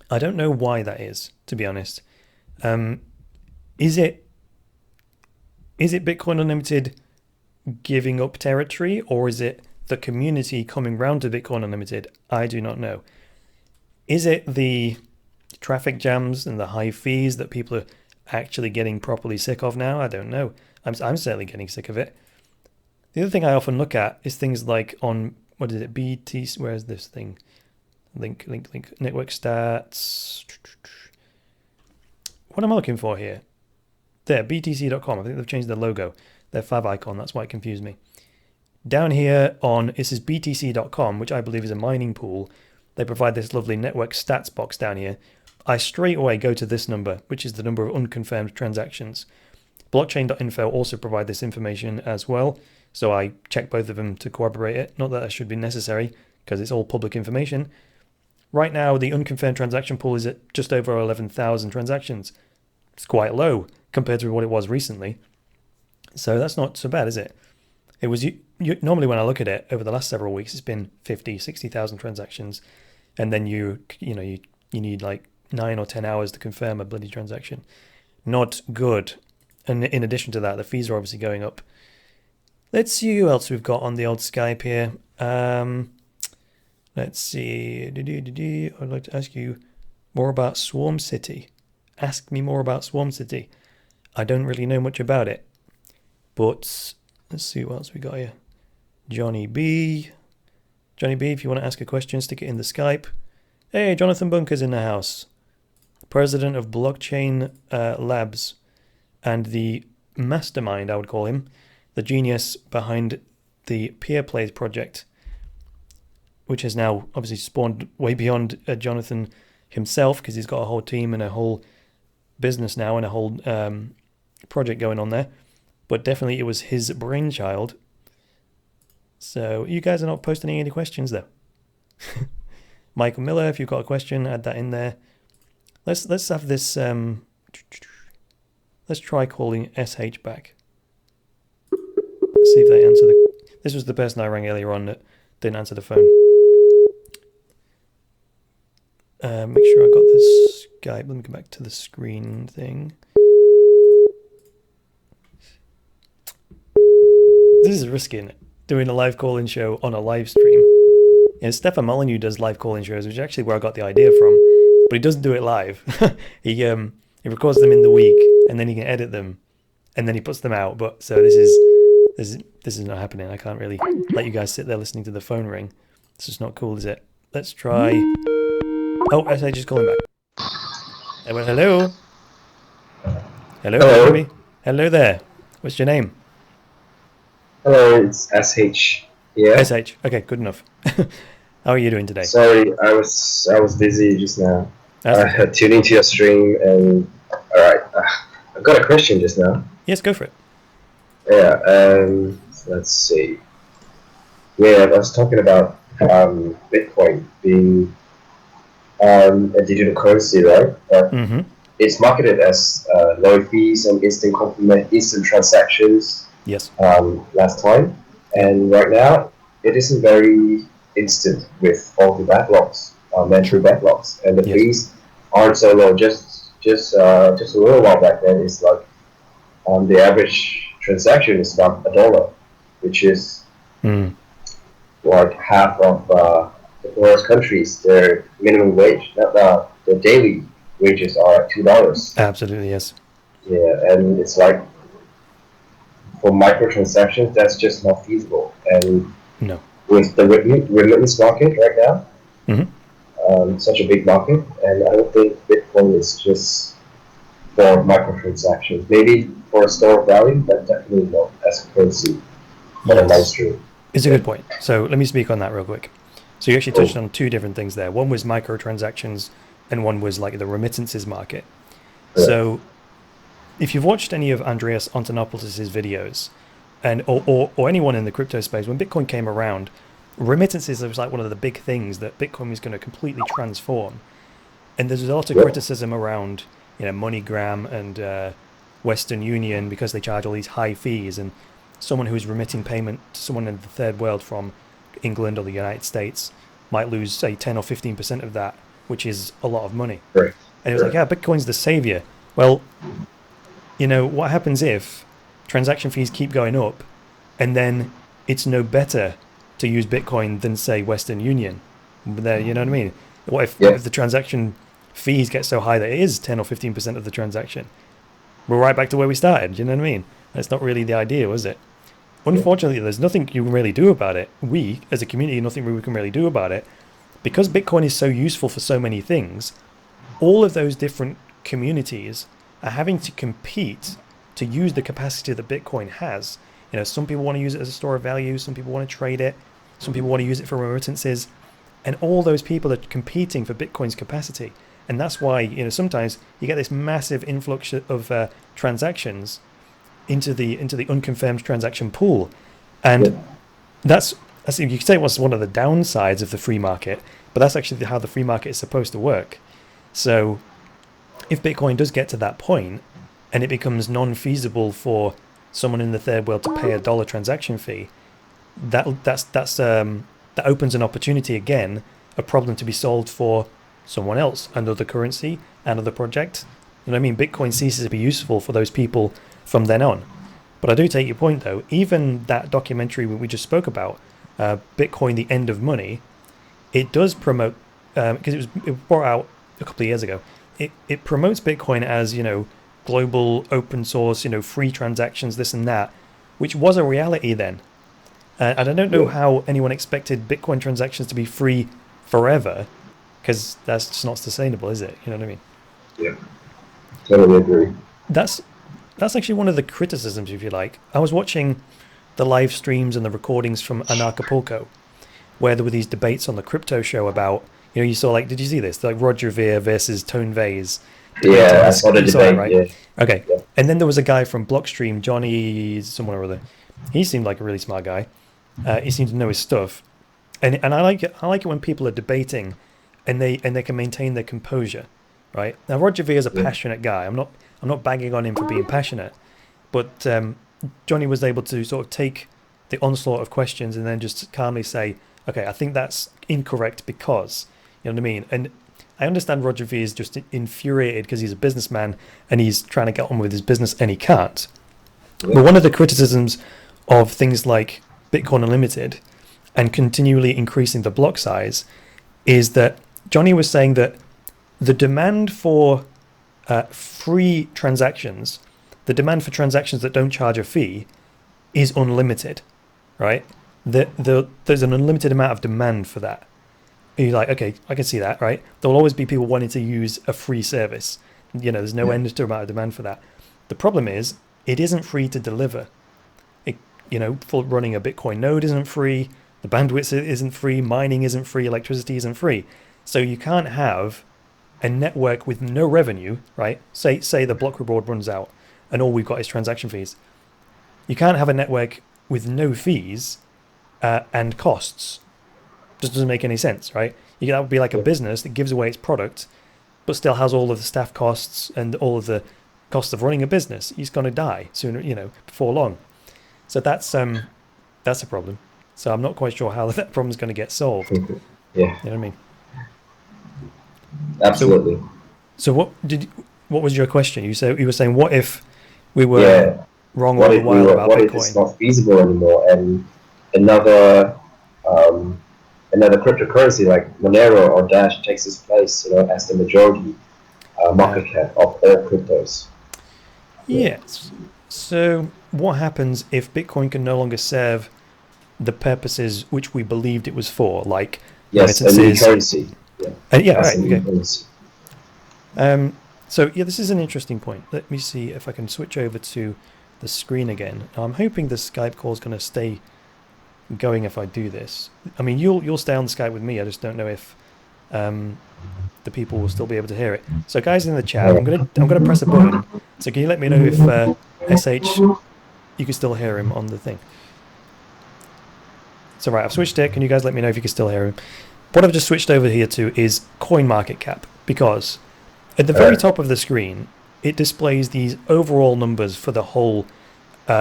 I don't know why that is, to be honest. Is it Bitcoin Unlimited giving up territory, or is it the community coming round to Bitcoin Unlimited? I do not know. Is it the traffic jams and the high fees that people are actually getting properly sick of now? I don't know. I'm certainly getting sick of it. The other thing I often look at is things like on, what is it, BT, where is this thing? Link, network stats. What am I looking for here? There, btc.com. I think they've changed their logo. Their fav icon, that's why it confused me. Down here on, this is btc.com, which I believe is a mining pool. They provide this lovely network stats box down here. I straight away go to this number, which is the number of unconfirmed transactions. Blockchain.info also provide this information as well, so I check both of them to corroborate it. Not that that should be necessary, because it's all public information. Right now, the unconfirmed transaction pool is at just over 11,000 transactions. It's quite low compared to what it was recently. So that's not so bad, is it? It was normally when I look at it over the last several weeks, it's been 50, 60,000 transactions, and then you need like 9 or 10 hours to confirm a bloody transaction. Not good. And in addition to that, the fees are obviously going up. Let's see who else we've got on the old Skype here. Let's see. I'd like to ask you more about Swarm City. Ask me more about Swarm City. I don't really know much about it, but let's see what else we got here. Johnny B. Johnny B, if you want to ask a question, stick it in the Skype. Hey, Jonathan Bunker's in the house. President of Blockchain Labs and the mastermind, I would call him, the genius behind the Peer Plays project, which has now obviously spawned way beyond Jonathan himself, because he's got a whole team and a whole business now and a whole project going on there. But definitely it was his brainchild. So you guys are not posting any questions though. Michael Miller, if you've got a question, add that in there. Let's have this. Let's try calling SH back. Let's see if they answer the. This was the person I rang earlier on that didn't answer the phone. Make sure I got this Skype. Let me go back to the screen thing. This is risky, isn't it? Doing a live call-in show on a live stream. Stefan Molyneux does live call-in shows, which is actually where I got the idea from. But he doesn't do it live. He records them in the week, and then he can edit them, and then he puts them out. But so this is not happening. I can't really let you guys sit there listening to the phone ring. It's just not cool, is it? Let's try. Oh, SH is calling back. Hello. Hello, baby. Hello there. What's your name? Hello, it's SH. Yeah. SH. Okay, good enough. How are you doing today? Sorry, I was busy just now. That's I had tuned into your stream, and all right, I've got a question just now. Yes, go for it. Yeah. Let's see. Yeah, I was talking about Bitcoin being a digital currency, right? But it's marketed as low fees and instant transactions. Yes. Last time, and right now it isn't very instant with all the backlogs, mandatory backlogs, and the fees aren't so low. Just a little while back then, it's like the average transaction is about $1, which is like half of the poorest countries. Their minimum wage, not the daily wages, are $2. Absolutely, yes. Yeah, and it's like, for microtransactions, that's just not feasible. And no. With the remittance market right now, such a big market, and I don't think Bitcoin is just for microtransactions. Maybe for a store of value, but definitely not as a currency for the mainstream. It's a good point. So let me speak on that real quick. So you actually touched on two different things there. One was microtransactions, and one was like the remittances market. Correct. So if you've watched any of Andreas Antonopoulos' videos, and or anyone in the crypto space, when Bitcoin came around, remittances was like one of the big things that Bitcoin was going to completely transform. And there's a lot of criticism around, MoneyGram and Western Union, because they charge all these high fees, and someone who is remitting payment to someone in the third world from England or the United States might lose, say, 10 or 15% of that, which is a lot of money. Right. And it was like, yeah, Bitcoin's the savior. Well, what happens if transaction fees keep going up, and then it's no better to use Bitcoin than, say, Western Union? You know what I mean? What if the transaction fees get so high that it is 10 or 15% of the transaction? We're right back to where we started. You know what I mean? That's not really the idea, was it? Unfortunately, there's nothing you can really do about it. We, as a community, nothing we can really do about it. Because Bitcoin is so useful for so many things, all of those different communities are having to compete to use the capacity that Bitcoin has. You know, some people want to use it as a store of value, some people want to trade it, some people want to use it for remittances, and all those people are competing for Bitcoin's capacity. And that's why, you know, sometimes you get this massive influx of transactions into the unconfirmed transaction pool, and that's you could say it was one of the downsides of the free market, but that's actually how the free market is supposed to work. So if Bitcoin does get to that point and it becomes non-feasible for someone in the third world to pay $1 transaction fee, that opens an opportunity again, a problem to be solved for someone else, another currency, another project. You know what I mean? Bitcoin ceases to be useful for those people from then on. But I do take your point, though. Even that documentary we just spoke about, Bitcoin, the End of Money, it does promote, because it was brought out a couple of years ago, it promotes Bitcoin as, you know, global, open source, you know, free transactions, this and that, which was a reality then. And I don't know how anyone expected Bitcoin transactions to be free forever, because that's just not sustainable, is it? You know what I mean? Yeah, totally agree. That's actually one of the criticisms, if you like. I was watching the live streams and the recordings from Anarchapulco, where there were these debates on the crypto show about, you know, you saw, like, did you see this? Like Roger Ver versus Tone Vase. Yeah, I saw the debate, right? Yeah. Okay. Yeah. And then there was a guy from Blockstream, Johnny someone or other. He seemed like a really smart guy. He seemed to know his stuff. And I like it when people are debating and they can maintain their composure, right? Now Roger Ver is a passionate guy. I'm not bagging on him for being passionate, but Johnny was able to sort of take the onslaught of questions and then just calmly say, okay, I think that's incorrect because, you know what I mean? And I understand Roger Ver is just infuriated because he's a businessman and he's trying to get on with his business and he can't. Yeah. But one of the criticisms of things like Bitcoin Unlimited and continually increasing the block size is that Johnny was saying that the demand for free transactions, the demand for transactions that don't charge a fee is unlimited, right? There's an unlimited amount of demand for that. And you're like, okay, I can see that, right? There will always be people wanting to use a free service. You know, there's no end to amount of demand for that. The problem is, it isn't free to deliver. You know, for running a Bitcoin node isn't free, the bandwidth isn't free, mining isn't free, electricity isn't free. So you can't have a network with no revenue, right? Say the block reward runs out and all we've got is transaction fees. You can't have a network with no fees and costs. Just doesn't make any sense, right? That would be like a business that gives away its product but still has all of the staff costs and all of the costs of running a business. He's going to die sooner, you know, before long. So that's a problem. So I'm not quite sure how that problem is going to get solved. Yeah. You know what I mean? Absolutely. So what was your question? You were saying, what if we were wrong all the while about Bitcoin? What if it's not feasible anymore and another cryptocurrency like Monero or Dash takes its place, you know, as the majority market cap of all cryptos? Yes. So what happens if Bitcoin can no longer serve the purposes which we believed it was for, like remittances? A new currency. So this is an interesting point. Let me see if I can switch over to the screen again. Now, I'm hoping the Skype call is going to stay going if I do this. I mean, you'll stay on the Skype with me. I just don't know if the people will still be able to hear it. So, guys in the chat, I'm gonna press a button. So, can you let me know if SH you can still hear him on the thing? It's all right. I've switched it. Can you guys let me know if you can still hear him? What I've just switched over here to is CoinMarketCap, because at the very top of the screen, it displays these overall numbers for the whole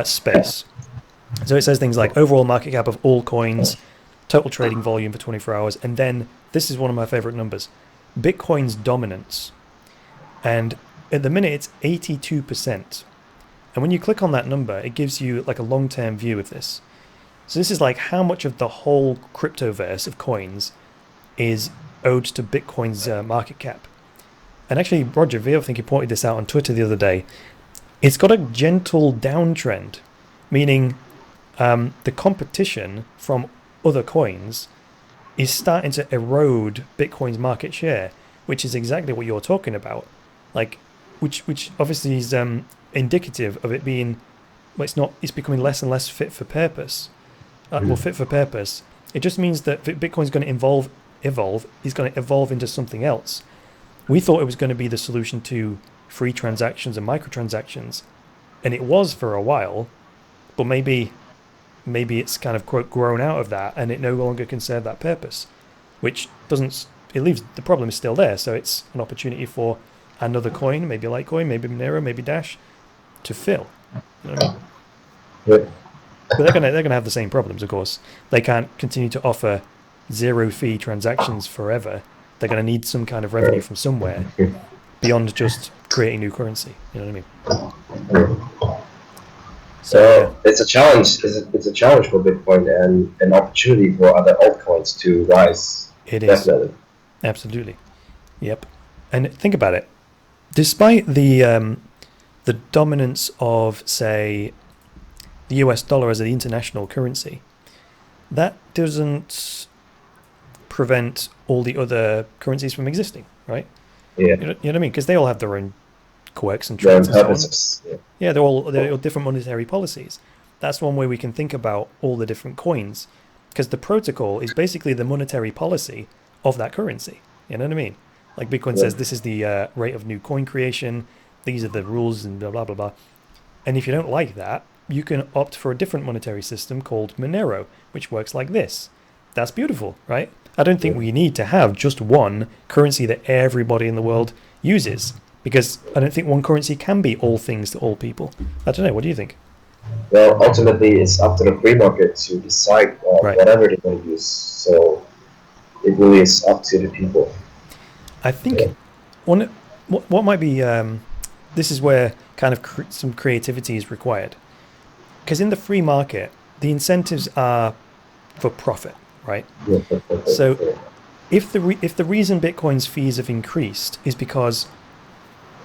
space. So it says things like overall market cap of all coins, total trading volume for 24 hours, and then this is one of my favorite numbers, Bitcoin's dominance. And at the minute, it's 82%. And when you click on that number, it gives you like a long-term view of this. So this is like how much of the whole cryptoverse of coins is owed to Bitcoin's market cap. And actually, Roger V, I think he pointed this out on Twitter the other day. It's got a gentle downtrend, meaning the competition from other coins is starting to erode Bitcoin's market share, which is exactly what you're talking about. Like, which obviously is indicative of it being, well, it's becoming less and less fit for purpose. Fit for purpose. It just means that Bitcoin's going to evolve. Is going to evolve into something else. We thought it was going to be the solution to free transactions and microtransactions, and it was for a while, but maybe it's kind of quote grown out of that, and it no longer can serve that purpose, which doesn't. It leaves the problem is still there, so it's an opportunity for another coin, maybe Litecoin, maybe Monero, maybe Dash, to fill. You know what I mean? Yeah. But they're gonna have the same problems, of course. They can't continue to offer zero fee transactions forever. They're going to need some kind of revenue from somewhere beyond just creating new currency. You know what I mean? So it's a challenge. It's a challenge for Bitcoin and an opportunity for other altcoins to rise. It is. Definitely. Absolutely. Yep. And think about it. Despite the dominance of, say, the US dollar as an international currency, that doesn't prevent all the other currencies from existing, right? Yeah. You know what I mean? Because they all have their own quirks and trends and so on. Yeah, they're all different monetary policies. That's one way we can think about all the different coins, because the protocol is basically the monetary policy of that currency. You know what I mean? Like Bitcoin says, this is the rate of new coin creation. These are the rules and blah, blah, blah, blah. And if you don't like that, you can opt for a different monetary system called Monero, which works like this. That's beautiful, right? I don't think we need to have just one currency that everybody in the world uses, because I don't think one currency can be all things to all people. I don't know. What do you think? Well, ultimately, it's up to the free market to decide whatever they want to use. So it really is up to the people. I think what might be this is where kind of some creativity is required, because in the free market, the incentives are for profit. Right. So if the reason Bitcoin's fees have increased is because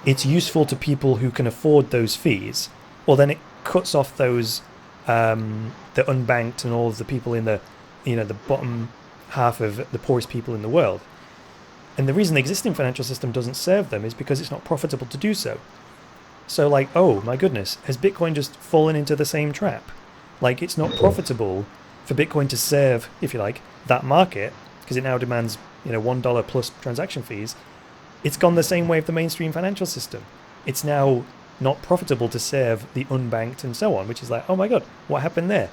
it's useful to people who can afford those fees, well, then it cuts off those the unbanked and all of the people in the the bottom half of the poorest people in the world. And the reason the existing financial system doesn't serve them is because it's not profitable to do so. So like, oh my goodness, has Bitcoin just fallen into the same trap? Like, it's not profitable for Bitcoin to serve, if you like, that market, because it now demands $1 plus transaction fees. It's gone the same way of the mainstream financial system. It's now not profitable to serve the unbanked and so on, which is like, oh my god, what happened there?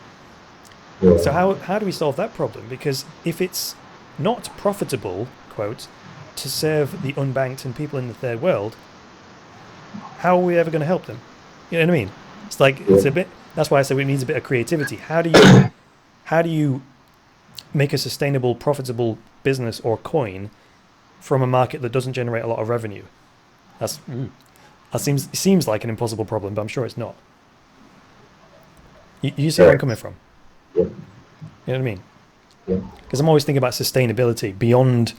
Yeah. So how do we solve that problem? Because if it's not profitable, quote, to serve the unbanked and people in the third world, how are we ever going to help them? You know what I mean? It's like, it's a bit, that's why I said it needs a bit of creativity. How do you make a sustainable, profitable business or coin from a market that doesn't generate a lot of revenue? That seems like an impossible problem, but I'm sure it's not. You see where I'm coming from? Yeah. You know what I mean? Yeah. Because I'm always thinking about sustainability beyond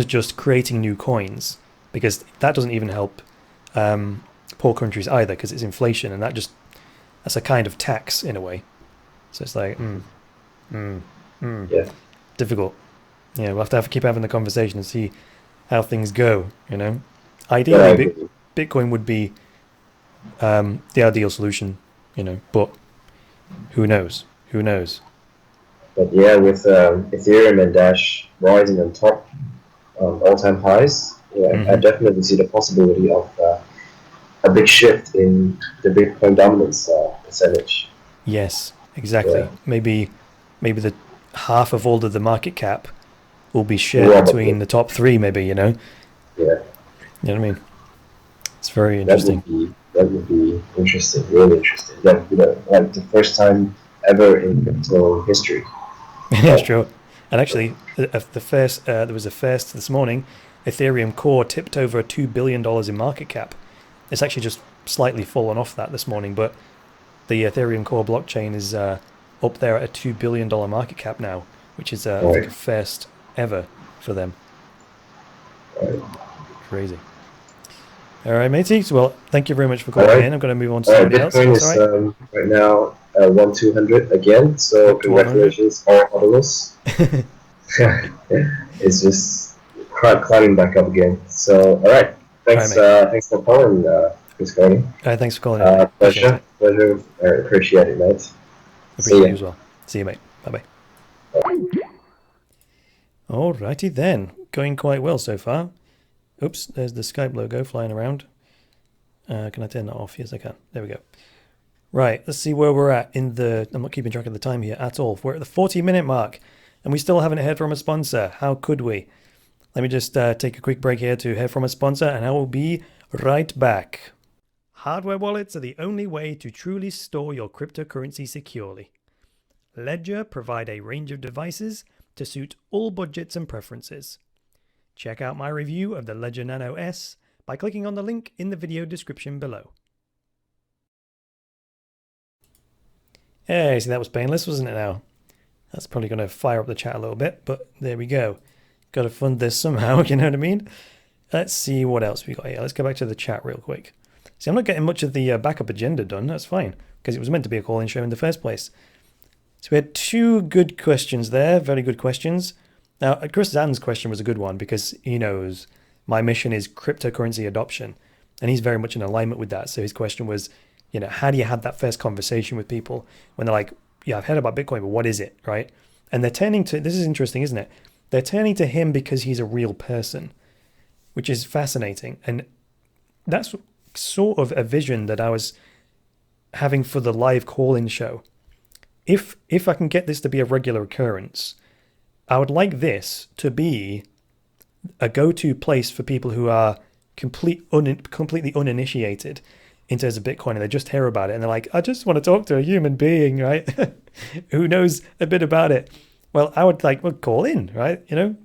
just creating new coins, because that doesn't even help poor countries either, because it's inflation, and that's a kind of tax in a way. So it's like, difficult. Yeah, we'll have to keep having the conversation and see how things go. Ideally, Bitcoin would be the ideal solution. But who knows? Who knows? But yeah, with Ethereum and Dash rising on top, all-time highs, I definitely see the possibility of a big shift in the Bitcoin dominance percentage. Yes, exactly. Yeah. Maybe the half of all of the market cap will be shared between the top three. Maybe Yeah. You know what I mean? It's very interesting. That would be interesting. Really interesting. Like the first time ever in crypto history. Yeah, sure. And actually, there was a first this morning. Ethereum Core tipped over $2 billion in market cap. It's actually just slightly fallen off that this morning, but the Ethereum Core blockchain is up there at a $2 billion market cap now, which is I think a first ever for them. Crazy. All right, matey. So, well, thank you very much for calling in. I'm going to move on to somebody else. Bitcoin is right now 1,200 again. So congratulations, all hodlers. It's just climbing back up again. So all right, thanks. Thanks for calling, Chris Cody. All right, thanks for calling in. Pleasure. Appreciate it, mate. Appreciate you as well. See you, mate. Bye bye. Alrighty then, going quite well so far. Oops, there's the Skype logo flying around. Can I turn that off? Yes, I can. There we go. Right, let's see where we're at in the... I'm not keeping track of the time here at all. We're at the 40-minute mark, and we still haven't heard from a sponsor. How could we? Let me just take a quick break here to hear from a sponsor, and I will be right back. Hardware wallets are the only way to truly store your cryptocurrency securely. Ledger provide a range of devices to suit all budgets and preferences. Check out my review of the Ledger Nano S by clicking on the link in the video description below. Hey, see, that was painless, wasn't it now? That's probably going to fire up the chat a little bit, but there we go. Got to fund this somehow, you know what I mean? Let's see what else we got here. Let's go back to the chat real quick. See, I'm not getting much of the backup agenda done. That's fine, because it was meant to be a call-in show in the first place. So we had two good questions there, very good questions. Now, Chris Zan's question was a good one because he knows my mission is cryptocurrency adoption, and he's very much in alignment with that. So his question was, you know, how do you have that first conversation with people when they're like, yeah, I've heard about Bitcoin, but what is it, right? And they're turning to, this is interesting, isn't it? They're turning to him because he's a real person, which is fascinating. And that's sort of a vision that I was having for the live call-in show. If I can get this to be a regular occurrence, I would like this to be a go-to place for people who are completely uninitiated in terms of Bitcoin, and they just hear about it and they're like, I just want to talk to a human being, right? Who knows a bit about it. Well, I would like, well, call in, right? You know,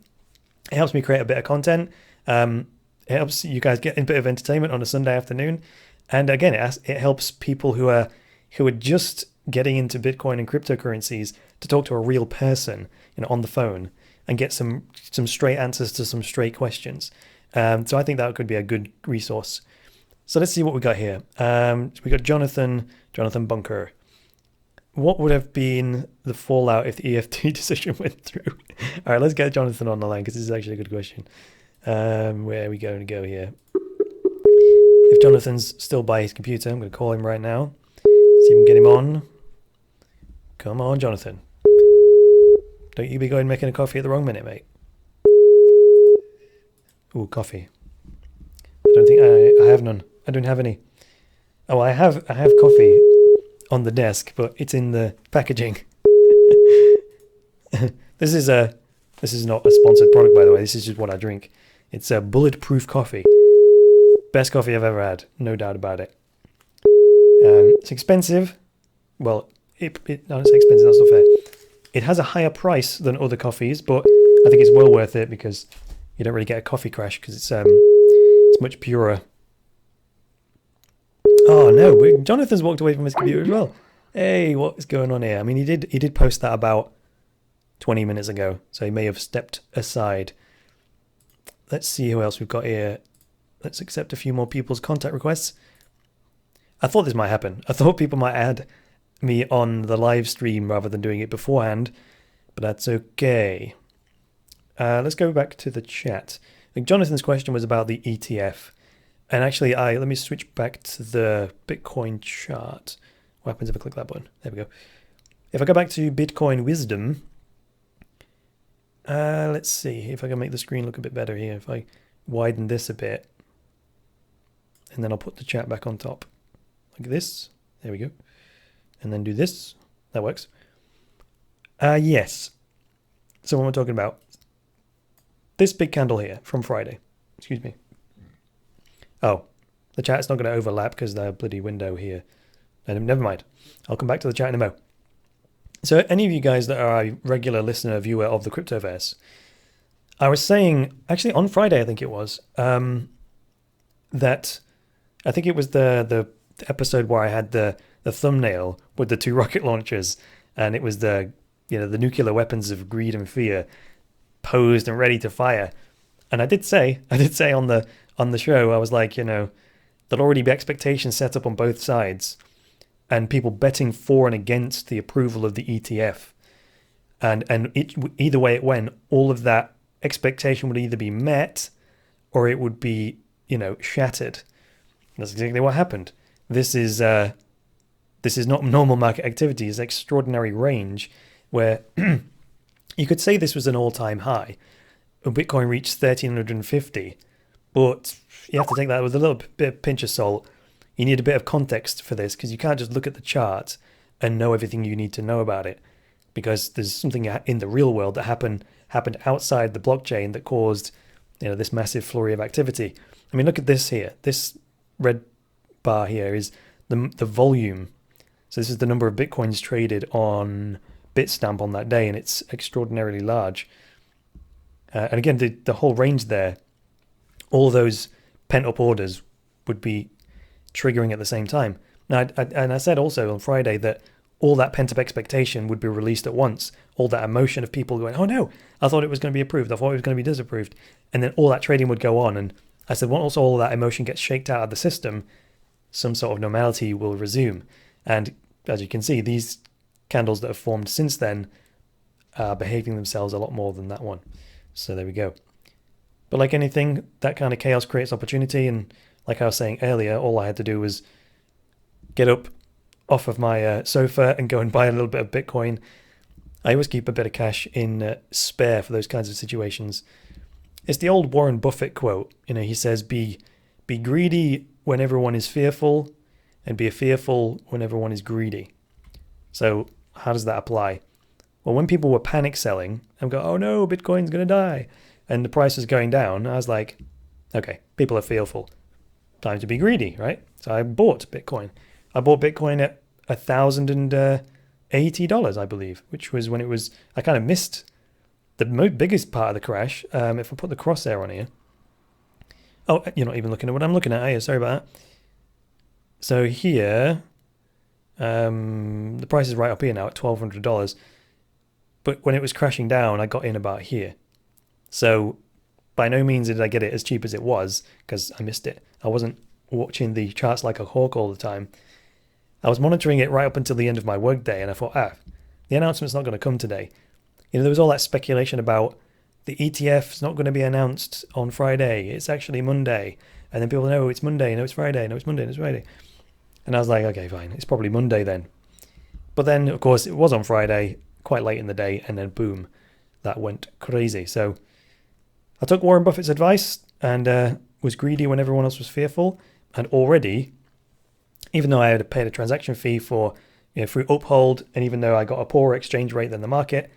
it helps me create a bit of content. It helps you guys get a bit of entertainment on a Sunday afternoon. And again, it helps people who are just getting into Bitcoin and cryptocurrencies to talk to a real person, you know, on the phone and get some straight answers to some straight questions. So I think that could be a good resource. So let's see what we got here. We got Jonathan Bunker. What would have been the fallout if the EFT decision went through? All right, let's get Jonathan on the line because this is actually a good question. Where are we going to go here? If Jonathan's still by his computer, I'm going to call him right now. See if we can get him on. Come on, Jonathan. Don't you be going making a coffee at the wrong minute, mate. Ooh, coffee. I don't think I have none. I don't have any. Oh, I have coffee on the desk, but it's in the packaging. This is not a sponsored product, by the way. This is just what I drink. It's a bulletproof coffee. Best coffee I've ever had, no doubt about it. It's expensive. Well, no, it's expensive. That's not fair. It has a higher price than other coffees, but I think it's well worth it because you don't really get a coffee crash because it's much purer. Oh no, Jonathan's walked away from his computer as well. Hey, what is going on here? I mean, he did post that about 20 minutes ago, so he may have stepped aside. Let's see who else we've got here. Let's accept a few more people's contact requests. I thought this might happen. I thought people might add me on the live stream rather than doing it beforehand, but that's okay. Let's go back to the chat. I think Jonathan's question was about the ETF. And actually, let me switch back to the Bitcoin chart. What happens if I click that button? There we go. If I go back to Bitcoin Wisdom, let's see if I can make the screen look a bit better here. If I widen this a bit, and then I'll put the chat back on top. Like this. There we go. And then do this. That works. Yes. So what am I talking about? This big candle here from Friday. Excuse me. Oh, the chat's not going to overlap because the bloody window here. Never mind. I'll come back to the chat in a mo. So any of you guys that are a regular listener, viewer of the Cryptoverse, I was saying, actually on Friday I think it was, that I think it was the episode where I had the thumbnail with the 2 rocket launchers, and it was the nuclear weapons of greed and fear posed and ready to fire. And I did say on the show, I was like, there'll already be expectations set up on both sides, and people betting for and against the approval of the ETF. And either way it went, all of that expectation would either be met or it would be, shattered. That's exactly what happened. This is not normal market activity. It's extraordinary range where you could say this was an all-time high. Bitcoin reached 1,350, but you have to take that with a little bit of pinch of salt. You need a bit of context for this because you can't just look at the chart and know everything you need to know about it, because there's something in the real world that happened outside the blockchain that caused this massive flurry of activity. I mean, look at this here. This red bar here is the volume. So this is the number of Bitcoins traded on Bitstamp on that day, and it's extraordinarily large. And again, the whole range there, all those pent-up orders would be triggering at the same time. Now, I said also on Friday that all that pent-up expectation would be released at once. All that emotion of people going, oh no, I thought it was going to be approved. I thought it was going to be disapproved. And then all that trading would go on. And I said, once all of that emotion gets shaked out of the system, some sort of normality will resume. And as you can see, these candles that have formed since then are behaving themselves a lot more than that one. So there we go. But like anything, that kind of chaos creates opportunity. And like I was saying earlier, all I had to do was get up off of my sofa and go and buy a little bit of Bitcoin. I always keep a bit of cash in spare for those kinds of situations. It's the old Warren Buffett quote. He says, be greedy when everyone is fearful, and be fearful when everyone is greedy. So how does that apply? Well, when people were panic selling and go, oh no, Bitcoin's going to die, and the price was going down, I was like, okay, people are fearful. Time to be greedy, right? So I bought Bitcoin. I bought Bitcoin at $1,080, I believe, which was when it was, I kind of missed the biggest part of the crash. If I put the crosshair on here. Oh, you're not even looking at what I'm looking at, are you? Sorry about that. So here, the price is right up here now at $1,200. But when it was crashing down, I got in about here. So by no means did I get it as cheap as it was, because I missed it. I wasn't watching the charts like a hawk all the time. I was monitoring it right up until the end of my workday, and I thought, the announcement's not going to come today. There was all that speculation about the ETF's not going to be announced on Friday. It's actually Monday. And then people know it's Monday, no, it's Friday, no, it's Monday, no, it's Friday. And I was like, okay, fine, it's probably Monday then. But then, of course, it was on Friday, quite late in the day, and then boom, that went crazy. So I took Warren Buffett's advice and was greedy when everyone else was fearful. And already, even though I had paid a transaction fee for through Uphold, and even though I got a poorer exchange rate than the market,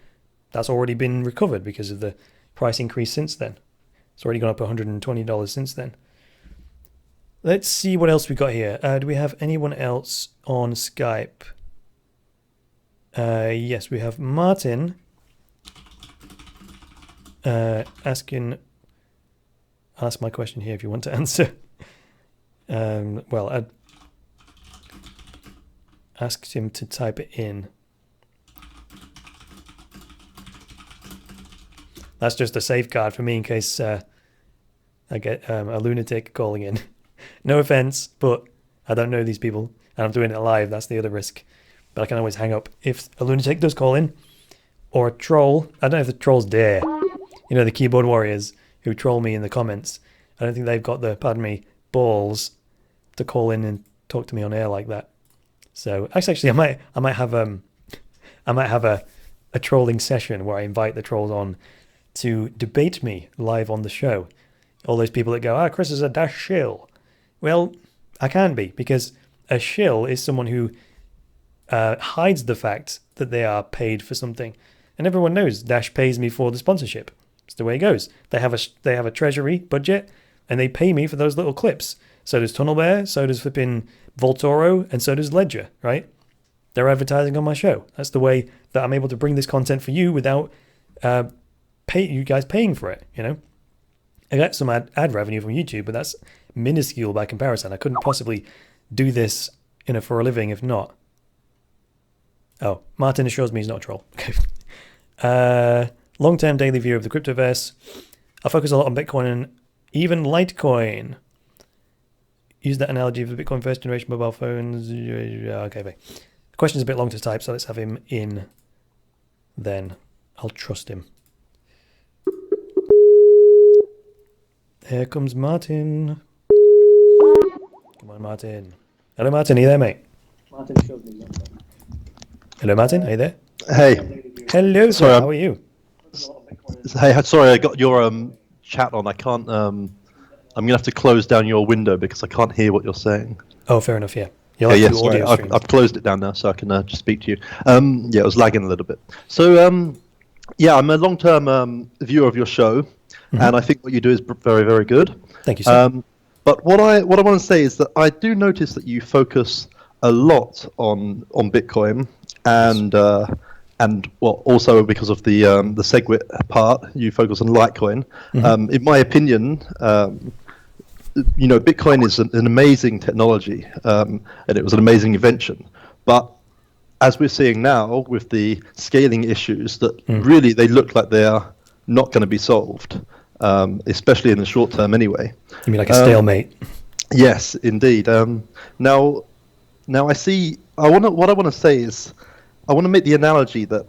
that's already been recovered because of the price increase since then. It's already gone up $120 since then. Let's see what else we got here. Do we have anyone else on Skype? Yes, we have Martin asking. I'll ask my question here if you want to answer. Well, I'd asked him to type it in. That's just a safeguard for me in case I get a lunatic calling in. No offense, but I don't know these people, and I'm doing it live. That's the other risk. But I can always hang up if a lunatic does call in, or a troll. I don't know if the trolls dare. The keyboard warriors who troll me in the comments. I don't think they've got the, pardon me, balls to call in and talk to me on air like that. So actually, I might have a trolling session where I invite the trolls on to debate me live on the show. All those people that go, Chris is a dash shill. Well, I can be, because a shill is someone who hides the fact that they are paid for something. And everyone knows Dash pays me for the sponsorship. It's the way it goes. They have a treasury budget, and they pay me for those little clips. So does Tunnelbear, so does flipping Voltoro, and so does Ledger, right? They're advertising on my show. That's the way that I'm able to bring this content for you without you guys paying for it, I get some ad revenue from YouTube, but that's minuscule by comparison. I couldn't possibly do this for a living if not. Oh, Martin assures me he's not a troll. Okay. Long-term daily view of the Cryptoverse. I focus a lot on Bitcoin and even Litecoin. Use that analogy for Bitcoin first generation mobile phones. Okay. The question's a bit long to type, so let's have him in then. I'll trust him. Here comes Martin. Come on, Martin. Hello, Martin. Are you there, mate? Hello, Martin. Are you there? Hey. Hello, sir. How are you? Hey, sorry, I got your chat on. I can't. I'm gonna have to close down your window because I can't hear what you're saying. Oh, fair enough. Yeah. You'll have to do sorry. audio streams. I've closed it down now, so I can just speak to you. Yeah, it was lagging a little bit. So, yeah, I'm a long-term viewer of your show, and I think what you do is very, very good. Thank you, sir. But what I want to say is that I do notice that you focus a lot on Bitcoin, and well, also because of the SegWit part, you focus on Litecoin. In my opinion, Bitcoin is an amazing technology, and it was an amazing invention. But as we're seeing now with the scaling issues, that really they look like they are not going to be solved, especially in the short term anyway. You mean like a stalemate? Yes, indeed. Now I see. What I want to say is, I want to make the analogy that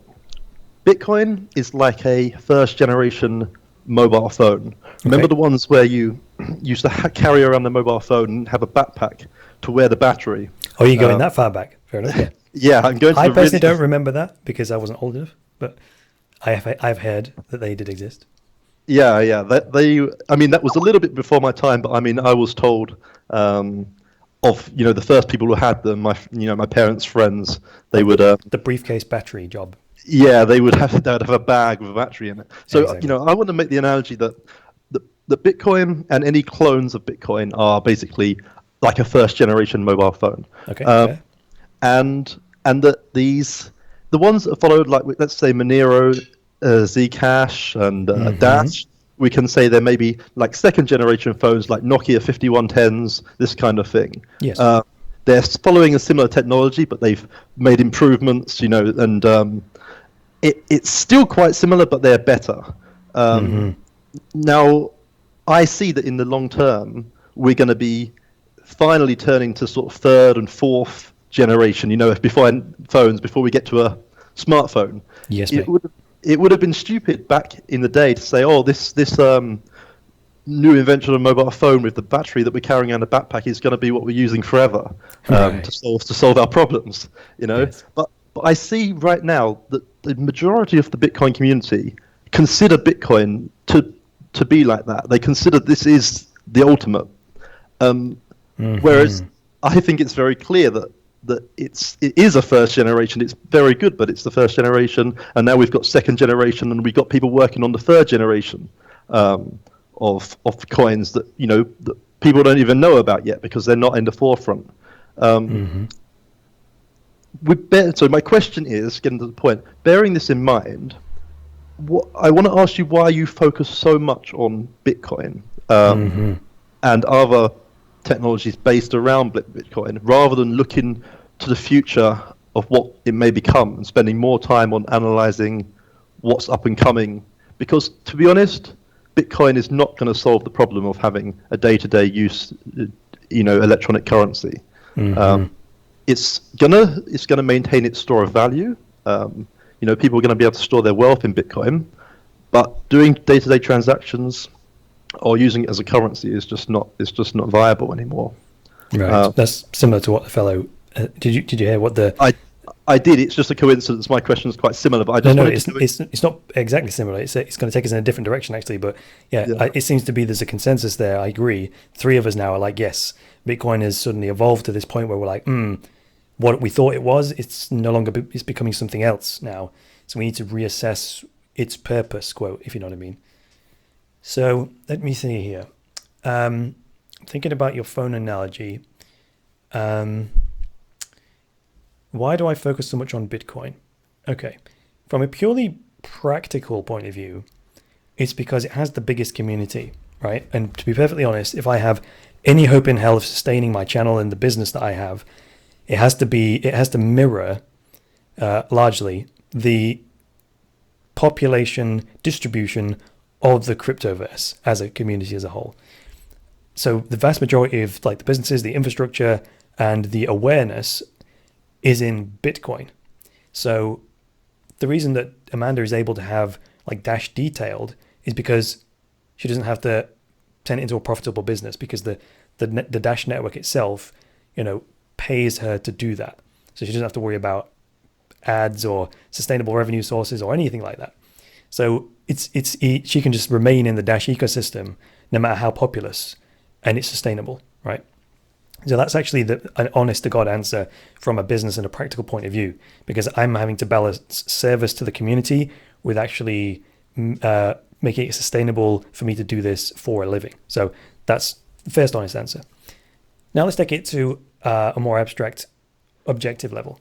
Bitcoin is like a first generation mobile phone. Remember the ones where you used to carry around the mobile phone and have a backpack to wear the battery? Oh, you're going that far back? Fair enough. Yeah. Yeah, I'm going to. I personally don't remember that because I wasn't old enough, but I've heard that they did exist. Yeah. I mean, that was a little bit before my time, but I mean, I was told of the first people who had them. My parents' friends. They would the briefcase battery job. Yeah, they would have a bag with a battery in it. So exactly. I want to make the analogy that the Bitcoin and any clones of Bitcoin are basically like a first generation mobile phone. Okay. And that the ones that followed, like let's say Monero, Zcash, and Dash, we can say they're maybe like second generation phones like Nokia 5110s, this kind of thing. Yes. They're following a similar technology, but they've made improvements, and it's still quite similar, but they're better. Now, I see that in the long term, we're going to be finally turning to sort of third and fourth generation, before we get to a smartphone. Yes, it would have been stupid back in the day to say, oh, this new invention of a mobile phone with the battery that we're carrying on a backpack is going to be what we're using forever to solve our problems, Yes. But I see right now that the majority of the Bitcoin community consider Bitcoin to be like that. They consider this is the ultimate. Whereas I think it's very clear that it is a first generation. It's very good, but it's the first generation, and now we've got second generation, and we've got people working on the third generation of coins that that people don't even know about yet because they're not in the forefront. So my question is, getting to the point, bearing this in mind, I want to ask you why you focus so much on Bitcoin and other technologies based around Bitcoin, rather than looking to the future of what it may become and spending more time on analyzing what's up and coming. Because to be honest, Bitcoin is not going to solve the problem of having a day-to-day use, electronic currency. It's gonna maintain its store of value. People are going to be able to store their wealth in Bitcoin, but doing day-to-day transactions or using it as a currency is just not viable anymore. Right. That's similar to what the fellow. Did you hear what the? I did. It's just a coincidence. My question is quite similar, but I just it's not exactly similar. It's going to take us in a different direction actually. But it seems to be there's a consensus there. I agree. Three of us now are like, yes, Bitcoin has suddenly evolved to this point where we're like, what we thought it was, it's no longer. It's becoming something else now. So we need to reassess its purpose, quote, if you know what I mean. So let me see here. Thinking about your phone analogy. Why do I focus so much on Bitcoin? Okay, from a purely practical point of view, it's because it has the biggest community, right? And to be perfectly honest, if I have any hope in hell of sustaining my channel and the business that I have, it has to mirror largely the population distribution of the cryptoverse as a community as a whole. So the vast majority of like the businesses, the infrastructure, and the awareness is in Bitcoin. So the reason that Amanda is able to have like Dash detailed is because she doesn't have to turn it into a profitable business, because the Dash network itself, pays her to do that. So she doesn't have to worry about ads or sustainable revenue sources or anything like that. So she can just remain in the Dash ecosystem no matter how populous, and it's sustainable, right? So that's actually an honest to God answer from a business and a practical point of view, because I'm having to balance service to the community with actually making it sustainable for me to do this for a living. So that's the first honest answer. Now let's take it to a more abstract, objective level.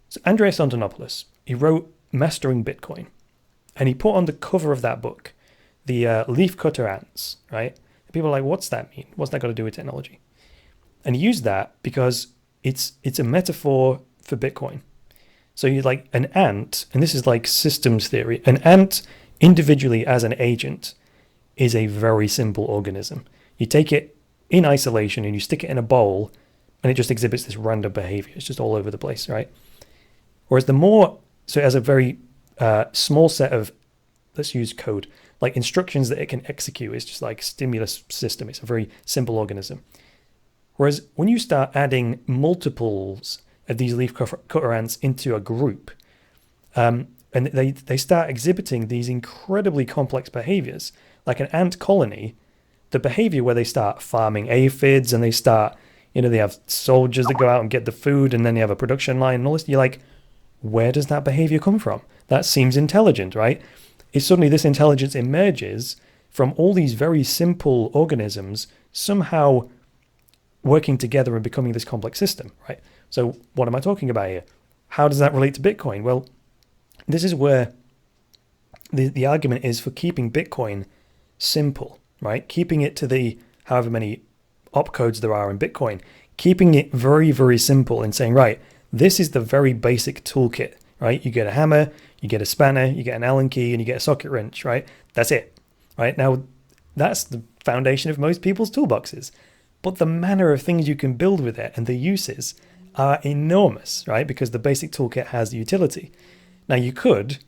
So Andreas Antonopoulos, he wrote Mastering Bitcoin, and he put on the cover of that book the leafcutter ants, right? And people are like, what's that mean? What's that got to do with technology? And he used that because it's a metaphor for Bitcoin. So you're like an ant, and this is like systems theory. An ant individually as an agent is a very simple organism. You take it in isolation and you stick it in a bowl, and it just exhibits this random behavior. It's just all over the place, right? Whereas so it has a very small set of, let's use code, like instructions that it can execute. It's just like stimulus system. It's a very simple organism. Whereas when you start adding multiples of these leafcutter ants into a group, and they start exhibiting these incredibly complex behaviors, like an ant colony, the behavior where they start farming aphids and they start, they have soldiers that go out and get the food, and then they have a production line and all this. You're like, where does that behavior come from? That seems intelligent, right? It's suddenly this intelligence emerges from all these very simple organisms somehow working together and becoming this complex system, right? So what am I talking about here? How does that relate to Bitcoin? Well, this is where the argument is for keeping Bitcoin simple, right? Keeping it to the however many opcodes there are in Bitcoin, keeping it very, very simple and saying, right, this is the very basic toolkit, right? You get a hammer, you get a spanner, you get an Allen key, and you get a socket wrench, right? That's it, right? Now, that's the foundation of most people's toolboxes. But the manner of things you can build with it and the uses are enormous, right? Because the basic toolkit has utility. Now, you could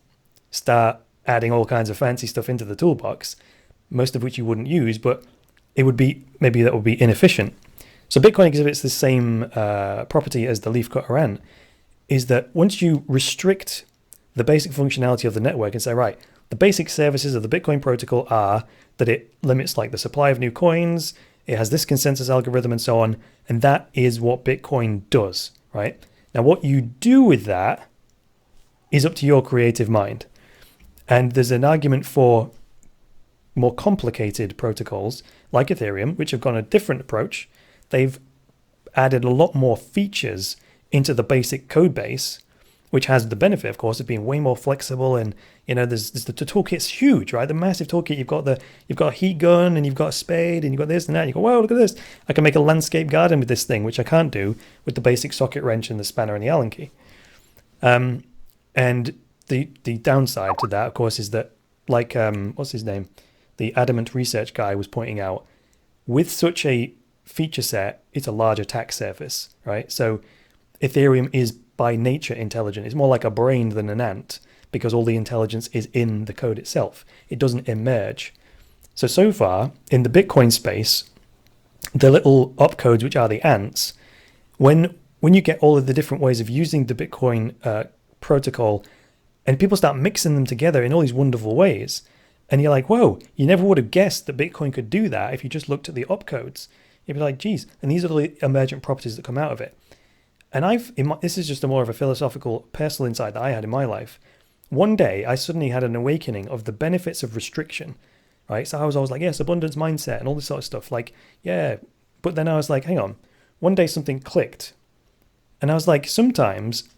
start adding all kinds of fancy stuff into the toolbox, most of which you wouldn't use, but maybe that would be inefficient. So Bitcoin exhibits the same property as the leafcutter ant, is that once you restrict the basic functionality of the network and say, right, the basic services of the Bitcoin protocol are that it limits like the supply of new coins, it has this consensus algorithm and so on, and that is what Bitcoin does, right? Now, what you do with that is up to your creative mind. And there's an argument for more complicated protocols like Ethereum, which have gone a different approach. They've added a lot more features into the basic code base, which has the benefit, of course, of being way more flexible. And there's the toolkit's huge, right? The massive toolkit. You've got a heat gun, and you've got a spade, and you've got this and that. And you go, wow, look at this! I can make a landscape garden with this thing, which I can't do with the basic socket wrench and the spanner and the Allen key. And the downside to that, of course, is that, like what's his name, the Adamant research guy was pointing out, with such a feature set, it's a large attack surface, right? So Ethereum is by nature intelligent. It's more like a brain than an ant, because all the intelligence is in the code itself. It doesn't emerge. So far, in the Bitcoin space, the little opcodes, which are the ants, when you get all of the different ways of using the Bitcoin protocol, and people start mixing them together in all these wonderful ways, and you're like, whoa, you never would have guessed that Bitcoin could do that if you just looked at the opcodes. You'd be like, geez, and these are the emergent properties that come out of it. And this is just more of a philosophical, personal insight that I had in my life. One day, I suddenly had an awakening of the benefits of restriction, right? So I was always like, yes, abundance mindset and all this sort of stuff. Like, yeah. But then I was like, hang on. One day something clicked. And I was like, sometimes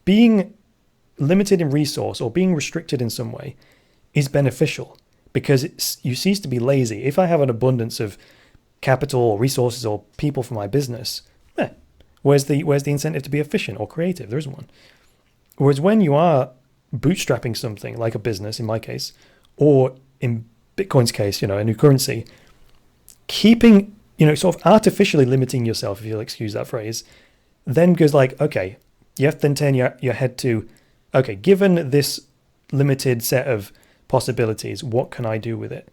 being limited in resource or being restricted in some way is beneficial, because you cease to be lazy. If I have an abundance of capital or resources or people for my business, where's the incentive to be efficient or creative? There isn't one. Whereas when you are bootstrapping something like a business, in my case, or in Bitcoin's case, a new currency, keeping, sort of artificially limiting yourself, if you'll excuse that phrase, then goes like, okay, you have to then turn your head to, okay, given this limited set of possibilities, what can I do with it?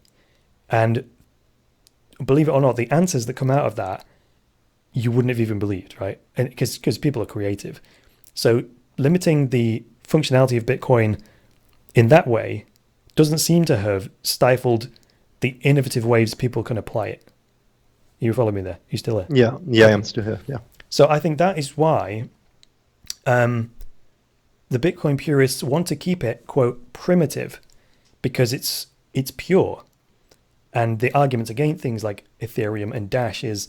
And believe it or not, the answers that come out of that, you wouldn't have even believed, right? And because people are creative. So limiting the functionality of Bitcoin in that way doesn't seem to have stifled the innovative ways people can apply it. You follow me there? You still there? Yeah, I'm still here. Yeah. So I think that is why the Bitcoin purists want to keep it, quote, primitive, because it's pure. And the arguments against things like Ethereum and Dash is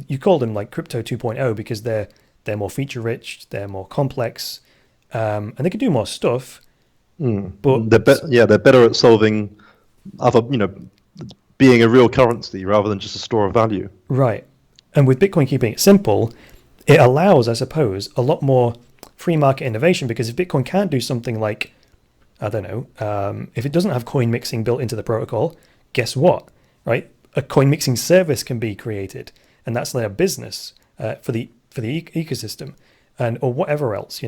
you call them like crypto 2.0 because they're more feature rich, they're more complex, and they can do more stuff. But they're better at solving other, being a real currency rather than just a store of value. Right. And with Bitcoin keeping it simple, it allows, I suppose, a lot more free market innovation, because if Bitcoin can't do something like, I don't know, if it doesn't have coin mixing built into the protocol, guess what, right? A coin mixing service can be created, and that's their business for the ecosystem, or whatever else,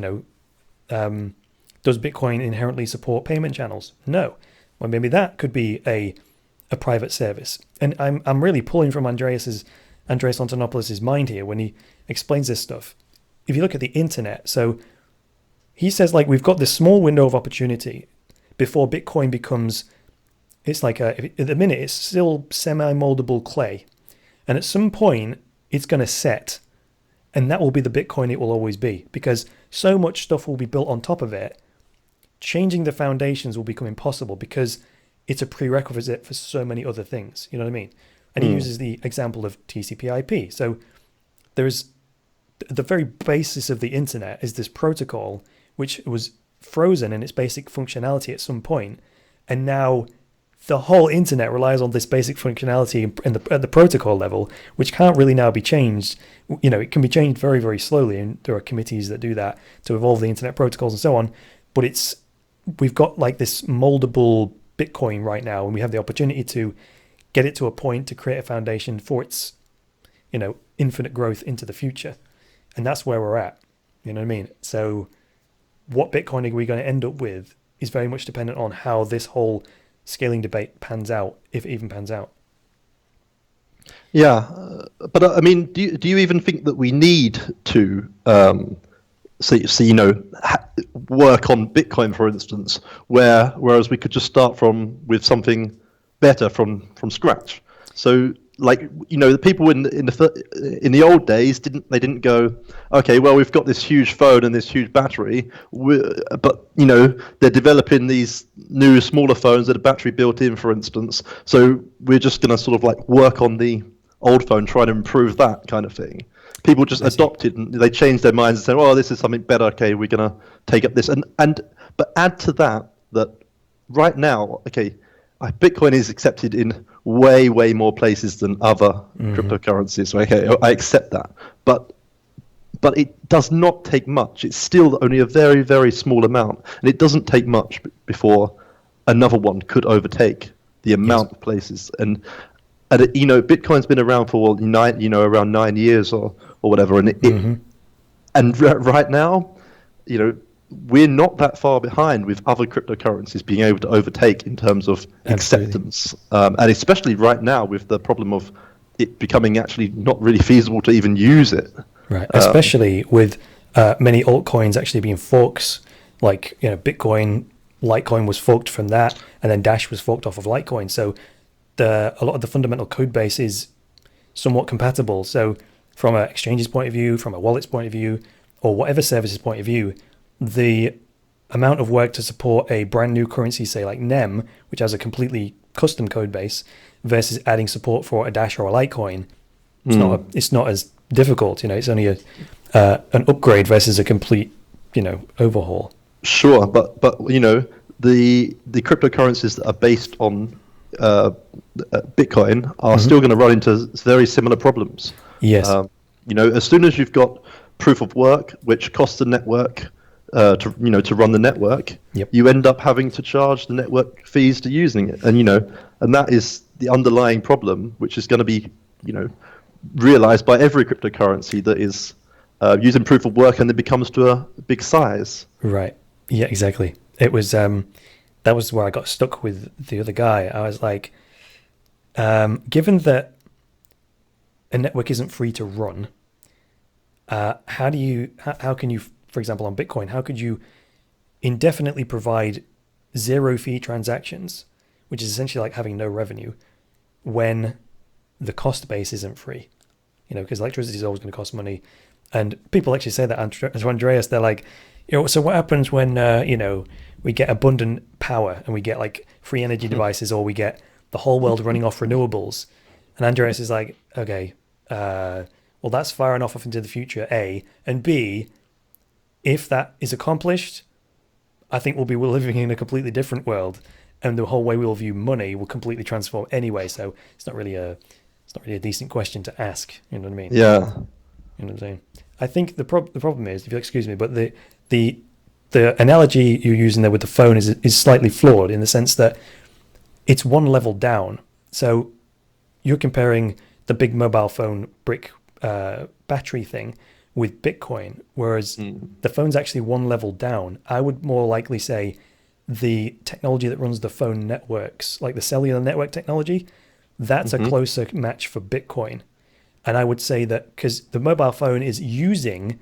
does Bitcoin inherently support payment channels? No. Well, maybe that could be a private service. And I'm really pulling from Andreas Antonopoulos' mind here when he explains this stuff. If you look at the internet, so he says like we've got this small window of opportunity before Bitcoin becomes, it's like at the minute it's still semi-moldable clay, and at some point it's going to set, and that will be the Bitcoin it will always be, because so much stuff will be built on top of it. Changing the foundations will become impossible because it's a prerequisite for so many other things. You know what I mean? And he uses the example of TCP/IP. So there's the very basis of the internet is this protocol, which was frozen in its basic functionality at some point, and now the whole internet relies on this basic functionality at the protocol level, which can't really now be changed. It can be changed very, very slowly, and there are committees that do that to evolve the internet protocols and so on. But we've got like this moldable Bitcoin right now, and we have the opportunity to get it to a point to create a foundation for its, infinite growth into the future. And that's where we're at. You know what I mean? So what Bitcoin are we going to end up with is very much dependent on how this whole scaling debate pans out, if it even pans out. Yeah, but I mean, do you even think that we need to work on Bitcoin, for instance, whereas we could just start with something better from scratch? So, the people in the old days didn't go, okay, well, we've got this huge phone and this huge battery, but they're developing these new smaller phones that are battery built in, for instance. So we're just going to sort of like work on the old phone, try to improve that kind of thing. People just adopted and they changed their minds and said, "Oh, this is something better. Okay, we're going to take up this." But add to that right now, okay, Bitcoin is accepted in way, way more places than other cryptocurrencies. Okay, I accept that, but it does not take much. It's still only a very, very small amount, and it doesn't take much before another one could overtake the amount of places. And Bitcoin's been around for around 9 years or whatever, and right now, we're not that far behind with other cryptocurrencies being able to overtake in terms of acceptance, and especially right now with the problem of it becoming actually not really feasible to even use it. Right, especially with many altcoins actually being forks, like Bitcoin, Litecoin was forked from that, and then Dash was forked off of Litecoin. So a lot of the fundamental code base is somewhat compatible. So from an exchange's point of view, from a wallet's point of view, or whatever service's point of view, the amount of work to support a brand new currency, say like NEM, which has a completely custom code base, versus adding support for a Dash or a Litecoin, it's not as difficult. It's only an upgrade versus a complete overhaul. Sure, but the cryptocurrencies that are based on Bitcoin are still going to run into very similar problems. Yes. As soon as you've got proof of work, which costs the network to run the network, Yep. you end up having to charge the network fees to using it, and that is the underlying problem, which is going to be realized by every cryptocurrency that is using proof of work and it becomes to a big size. Right. Yeah, exactly. It was that was where I got stuck with the other guy. I was like, given that a network isn't free to run, how can you, for example, on Bitcoin, how could you indefinitely provide zero fee transactions, which is essentially like having no revenue, when the cost base isn't free? Because electricity is always going to cost money. And people actually say that to Andreas, they're like, so what happens when, we get abundant power and we get like free energy devices, or we get the whole world running off renewables? And Andreas is like, okay, well, that's far enough off into the future, A. And B, if that is accomplished, I think we're living in a completely different world, and the whole way we'll view money will completely transform anyway. So it's not really a decent question to ask. You know what I mean? Yeah. You know what I'm saying? I think the problem is, if you'll excuse me, but the analogy you're using there with the phone is slightly flawed, in the sense that it's one level down. So you're comparing the big mobile phone brick battery thing with Bitcoin, whereas the phone's actually one level down. I would more likely say the technology that runs the phone networks, like the cellular network technology, that's a closer match for Bitcoin. And I would say that because the mobile phone is using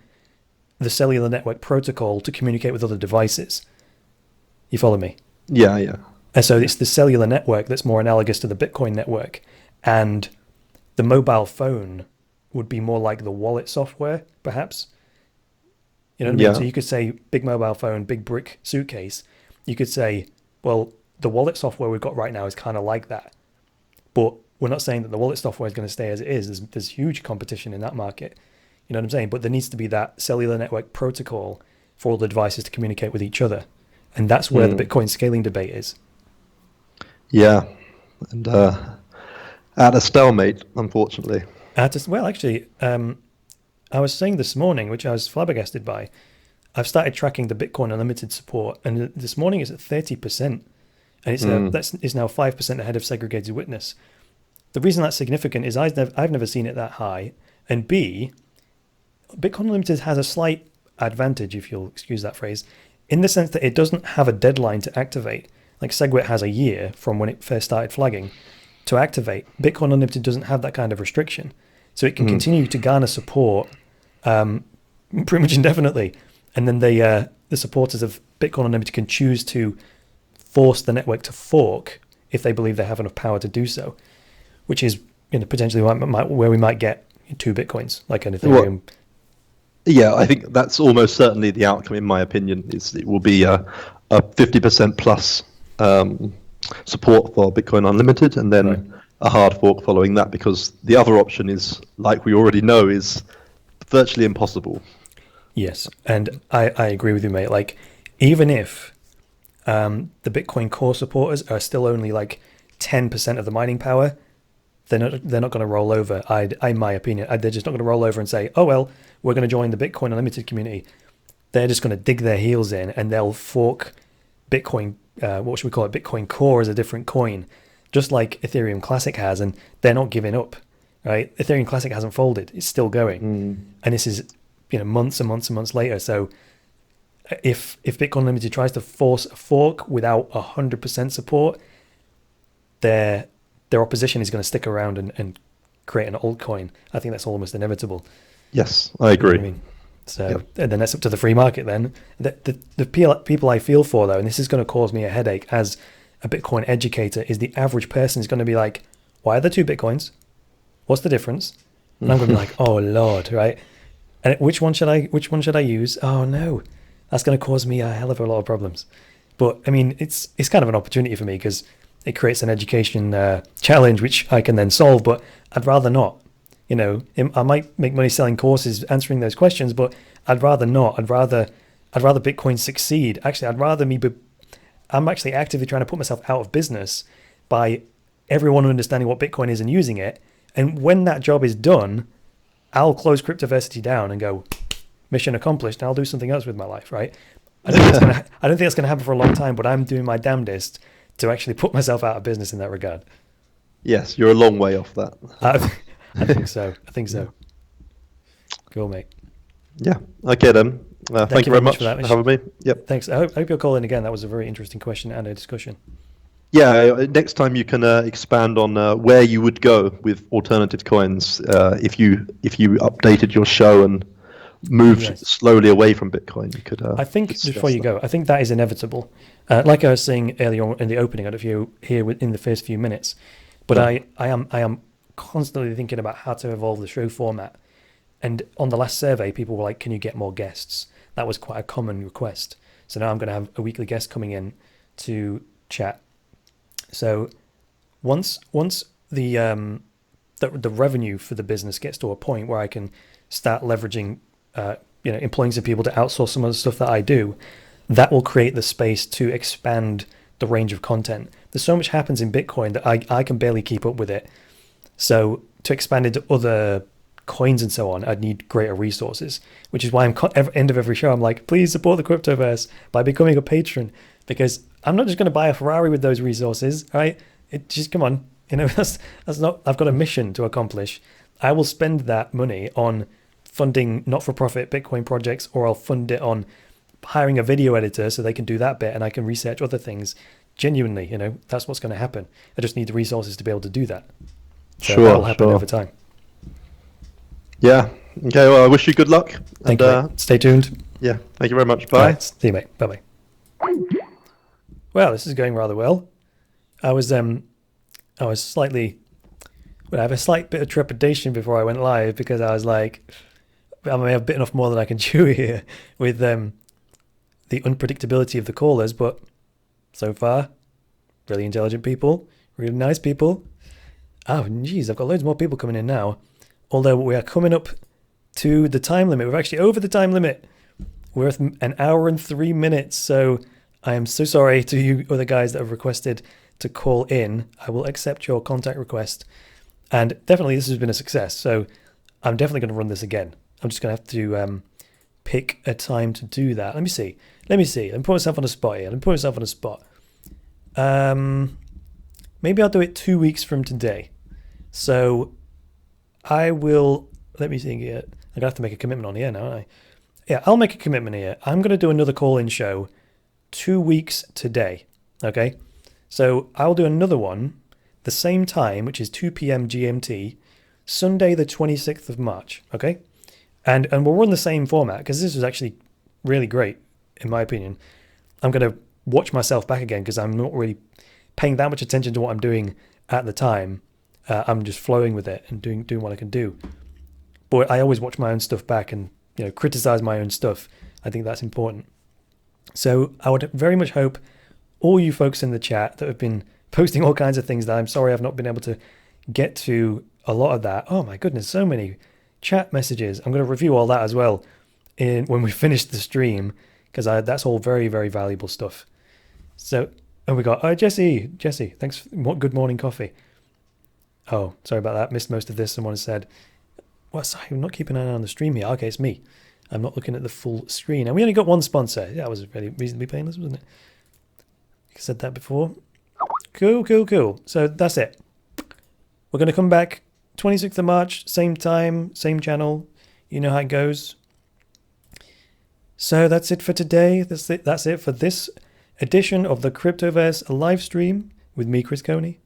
the cellular network protocol to communicate with other devices. You follow me? Yeah. And so it's the cellular network that's more analogous to the Bitcoin network. And the mobile phone would be more like the wallet software, perhaps. You know what I mean? Yeah. So you could say big mobile phone, big brick suitcase. You could say, well, the wallet software we've got right now is kind of like that. But we're not saying that the wallet software is going to stay as it is. There's huge competition in that market. You know what I'm saying? But there needs to be that cellular network protocol for all the devices to communicate with each other. And that's where the Bitcoin scaling debate is. Yeah. And at a stalemate, unfortunately. Well, actually, I was saying this morning, which I was flabbergasted by, I've started tracking the Bitcoin Unlimited support, and this morning it's at 30%. And it's now 5% ahead of segregated witness. The reason that's significant is I've never seen it that high. And B, Bitcoin Unlimited has a slight advantage, if you'll excuse that phrase, in the sense that it doesn't have a deadline to activate. Like SegWit has a year from when it first started flagging to activate. Bitcoin Unlimited doesn't have that kind of restriction. So it can continue to garner support pretty much indefinitely. And then the supporters of Bitcoin Unlimited can choose to force the network to fork if they believe they have enough power to do so, which is potentially where we might get 2 Bitcoins, like an Ethereum. Well, yeah, I think that's almost certainly the outcome, in my opinion. It will be a 50% plus support for Bitcoin Unlimited, and then a hard fork following that, because the other option is, like we already know, is virtually impossible. Yes, and I agree with you, mate. Like, even if the Bitcoin Core supporters are still only like 10% of the mining power, they're not going to roll over. In my opinion, they're just not going to roll over and say, oh well, we're going to join the Bitcoin Unlimited community. They're just going to dig their heels in, and they'll fork Bitcoin. What should we call it? Bitcoin Core as a different coin, just like Ethereum Classic has, and they're not giving up. Right? Ethereum Classic hasn't folded; it's still going, and this is months and months and months later. So if Bitcoin Unlimited tries to force a fork without 100% support, their opposition is going to stick around and create an altcoin. I think that's almost inevitable. Yes, I agree. You know what I mean? So and then that's up to the free market then. The people I feel for, though, and this is going to cause me a headache as a Bitcoin educator, is the average person is going to be like, why are there 2 Bitcoins? What's the difference? And I'm going to be like, oh Lord, right? And which one should I use? Oh no, that's going to cause me a hell of a lot of problems. But I mean, it's kind of an opportunity for me, because it creates an education challenge which I can then solve. But I'd rather not. I might make money selling courses answering those questions, but I'd rather not. I'd rather Bitcoin succeed. Actually, I'm actually actively trying to put myself out of business by everyone understanding what Bitcoin is and using it. And when that job is done, I'll close Cryptoversity down and go, mission accomplished, and I'll do something else with my life, right? I don't think that's going to happen for a long time, but I'm doing my damnedest to actually put myself out of business in that regard. Yes, you're a long way off that. I think so. Cool, mate. Yeah. Okay then. Thank you very much for having me. Yep. Thanks. I hope you'll call in again. That was a very interesting question and a discussion. Yeah. Next time you can expand on where you would go with alternative coins if you updated your show and moved slowly away from Bitcoin. You could. I think before you go, I think that is inevitable. Like I was saying earlier on in the opening, I don't know if you hear in the first few minutes, but I am constantly thinking about how to evolve the show format. And on the last survey, people were like, "Can you get more guests?" That was quite a common request. So now I'm going to have a weekly guest coming in to chat. So once the revenue for the business gets to a point where I can start leveraging, employing some people to outsource some of the stuff that I do, that will create the space to expand the range of content. There's so much happens in Bitcoin that I can barely keep up with it. So to expand into other coins and so on, I'd need greater resources, which is why end of every show I'm like, please support the Cryptoverse by becoming a patron, because I'm not just going to buy a Ferrari with those resources, right? It just, come on, that's not, I've got a mission to accomplish. I will spend that money on funding not-for-profit Bitcoin projects, or I'll fund it on hiring a video editor so they can do that bit and I can research other things. Genuinely, that's what's going to happen. I just need the resources to be able to do that. So that'll happen over time. Yeah. Okay. Well, I wish you good luck. Thank you. Stay tuned. Yeah. Thank you very much. Bye. Right, see you, mate. Bye-bye. Well, this is going rather well. I was slightly. Well, I have a slight bit of trepidation before I went live because I was like, I may have bitten off more than I can chew here with the unpredictability of the callers, but so far, really intelligent people, really nice people. Oh, geez, I've got loads more people coming in now. Although we are coming up to the time limit. We're actually over the time limit. We're at an hour and 3 minutes. So I am so sorry to you other guys that have requested to call in. I will accept your contact request. And definitely this has been a success. So I'm definitely going to run this again. I'm just going to have to pick a time to do that. Let me see. Let me put myself on a spot here. Maybe I'll do it 2 weeks from today. So I will, let me see here. I'm going to have to make a commitment on here now, aren't I? Yeah, I'll make a commitment here. I'm going to do another call-in show 2 weeks today, okay? So I'll do another one the same time, which is 2 p.m. GMT, Sunday the 26th of March, okay? And we'll run the same format because this was actually really great, in my opinion. I'm going to watch myself back again because I'm not really paying that much attention to what I'm doing at the time. I'm just flowing with it and doing what I can do. But I always watch my own stuff back and criticize my own stuff. I think that's important. So I would very much hope all you folks in the chat that have been posting all kinds of things that I'm sorry I've not been able to get to a lot of that. Oh my goodness, so many chat messages. I'm going to review all that as well when we finish the stream because that's all very, very valuable stuff. So, and we got, Jesse, thanks. Good morning coffee. Oh, sorry about that. Missed most of this. Someone said, well, sorry, I'm not keeping an eye on the stream here. Okay, it's me. I'm not looking at the full screen. And we only got one sponsor. Yeah, that was really reasonably painless, wasn't it? I said that before. Cool. So that's it. We're going to come back 26th of March, same time, same channel. You know how it goes. So that's it for today. That's it for this edition of the Cryptoverse live stream with me, Chris Coney.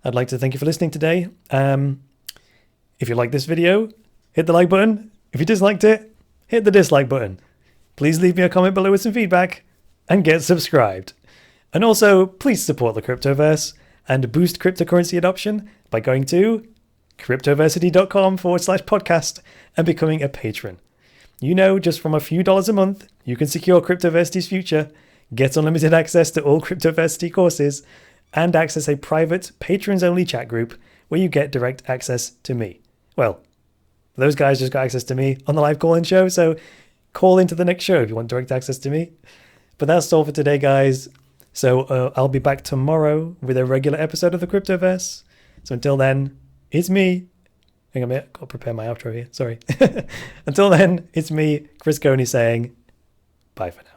I'd like to thank you for listening today. If you like this video, hit the like button. If you disliked it, hit the dislike button. Please leave me a comment below with some feedback and get subscribed. And also, please support the Cryptoverse and boost cryptocurrency adoption by going to cryptoversity.com/podcast and becoming a patron. Just from a few dollars a month, you can secure Cryptoversity's future, get unlimited access to all Cryptoversity courses, and access a private patrons-only chat group where you get direct access to me. Well, those guys just got access to me on the live call-in show, so call into the next show if you want direct access to me. But that's all for today, guys. So I'll be back tomorrow with a regular episode of the Cryptoverse. So until then, it's me. Hang on a minute, I've got to prepare my outro here. Sorry. Until then, it's me, Chris Coney, saying bye for now.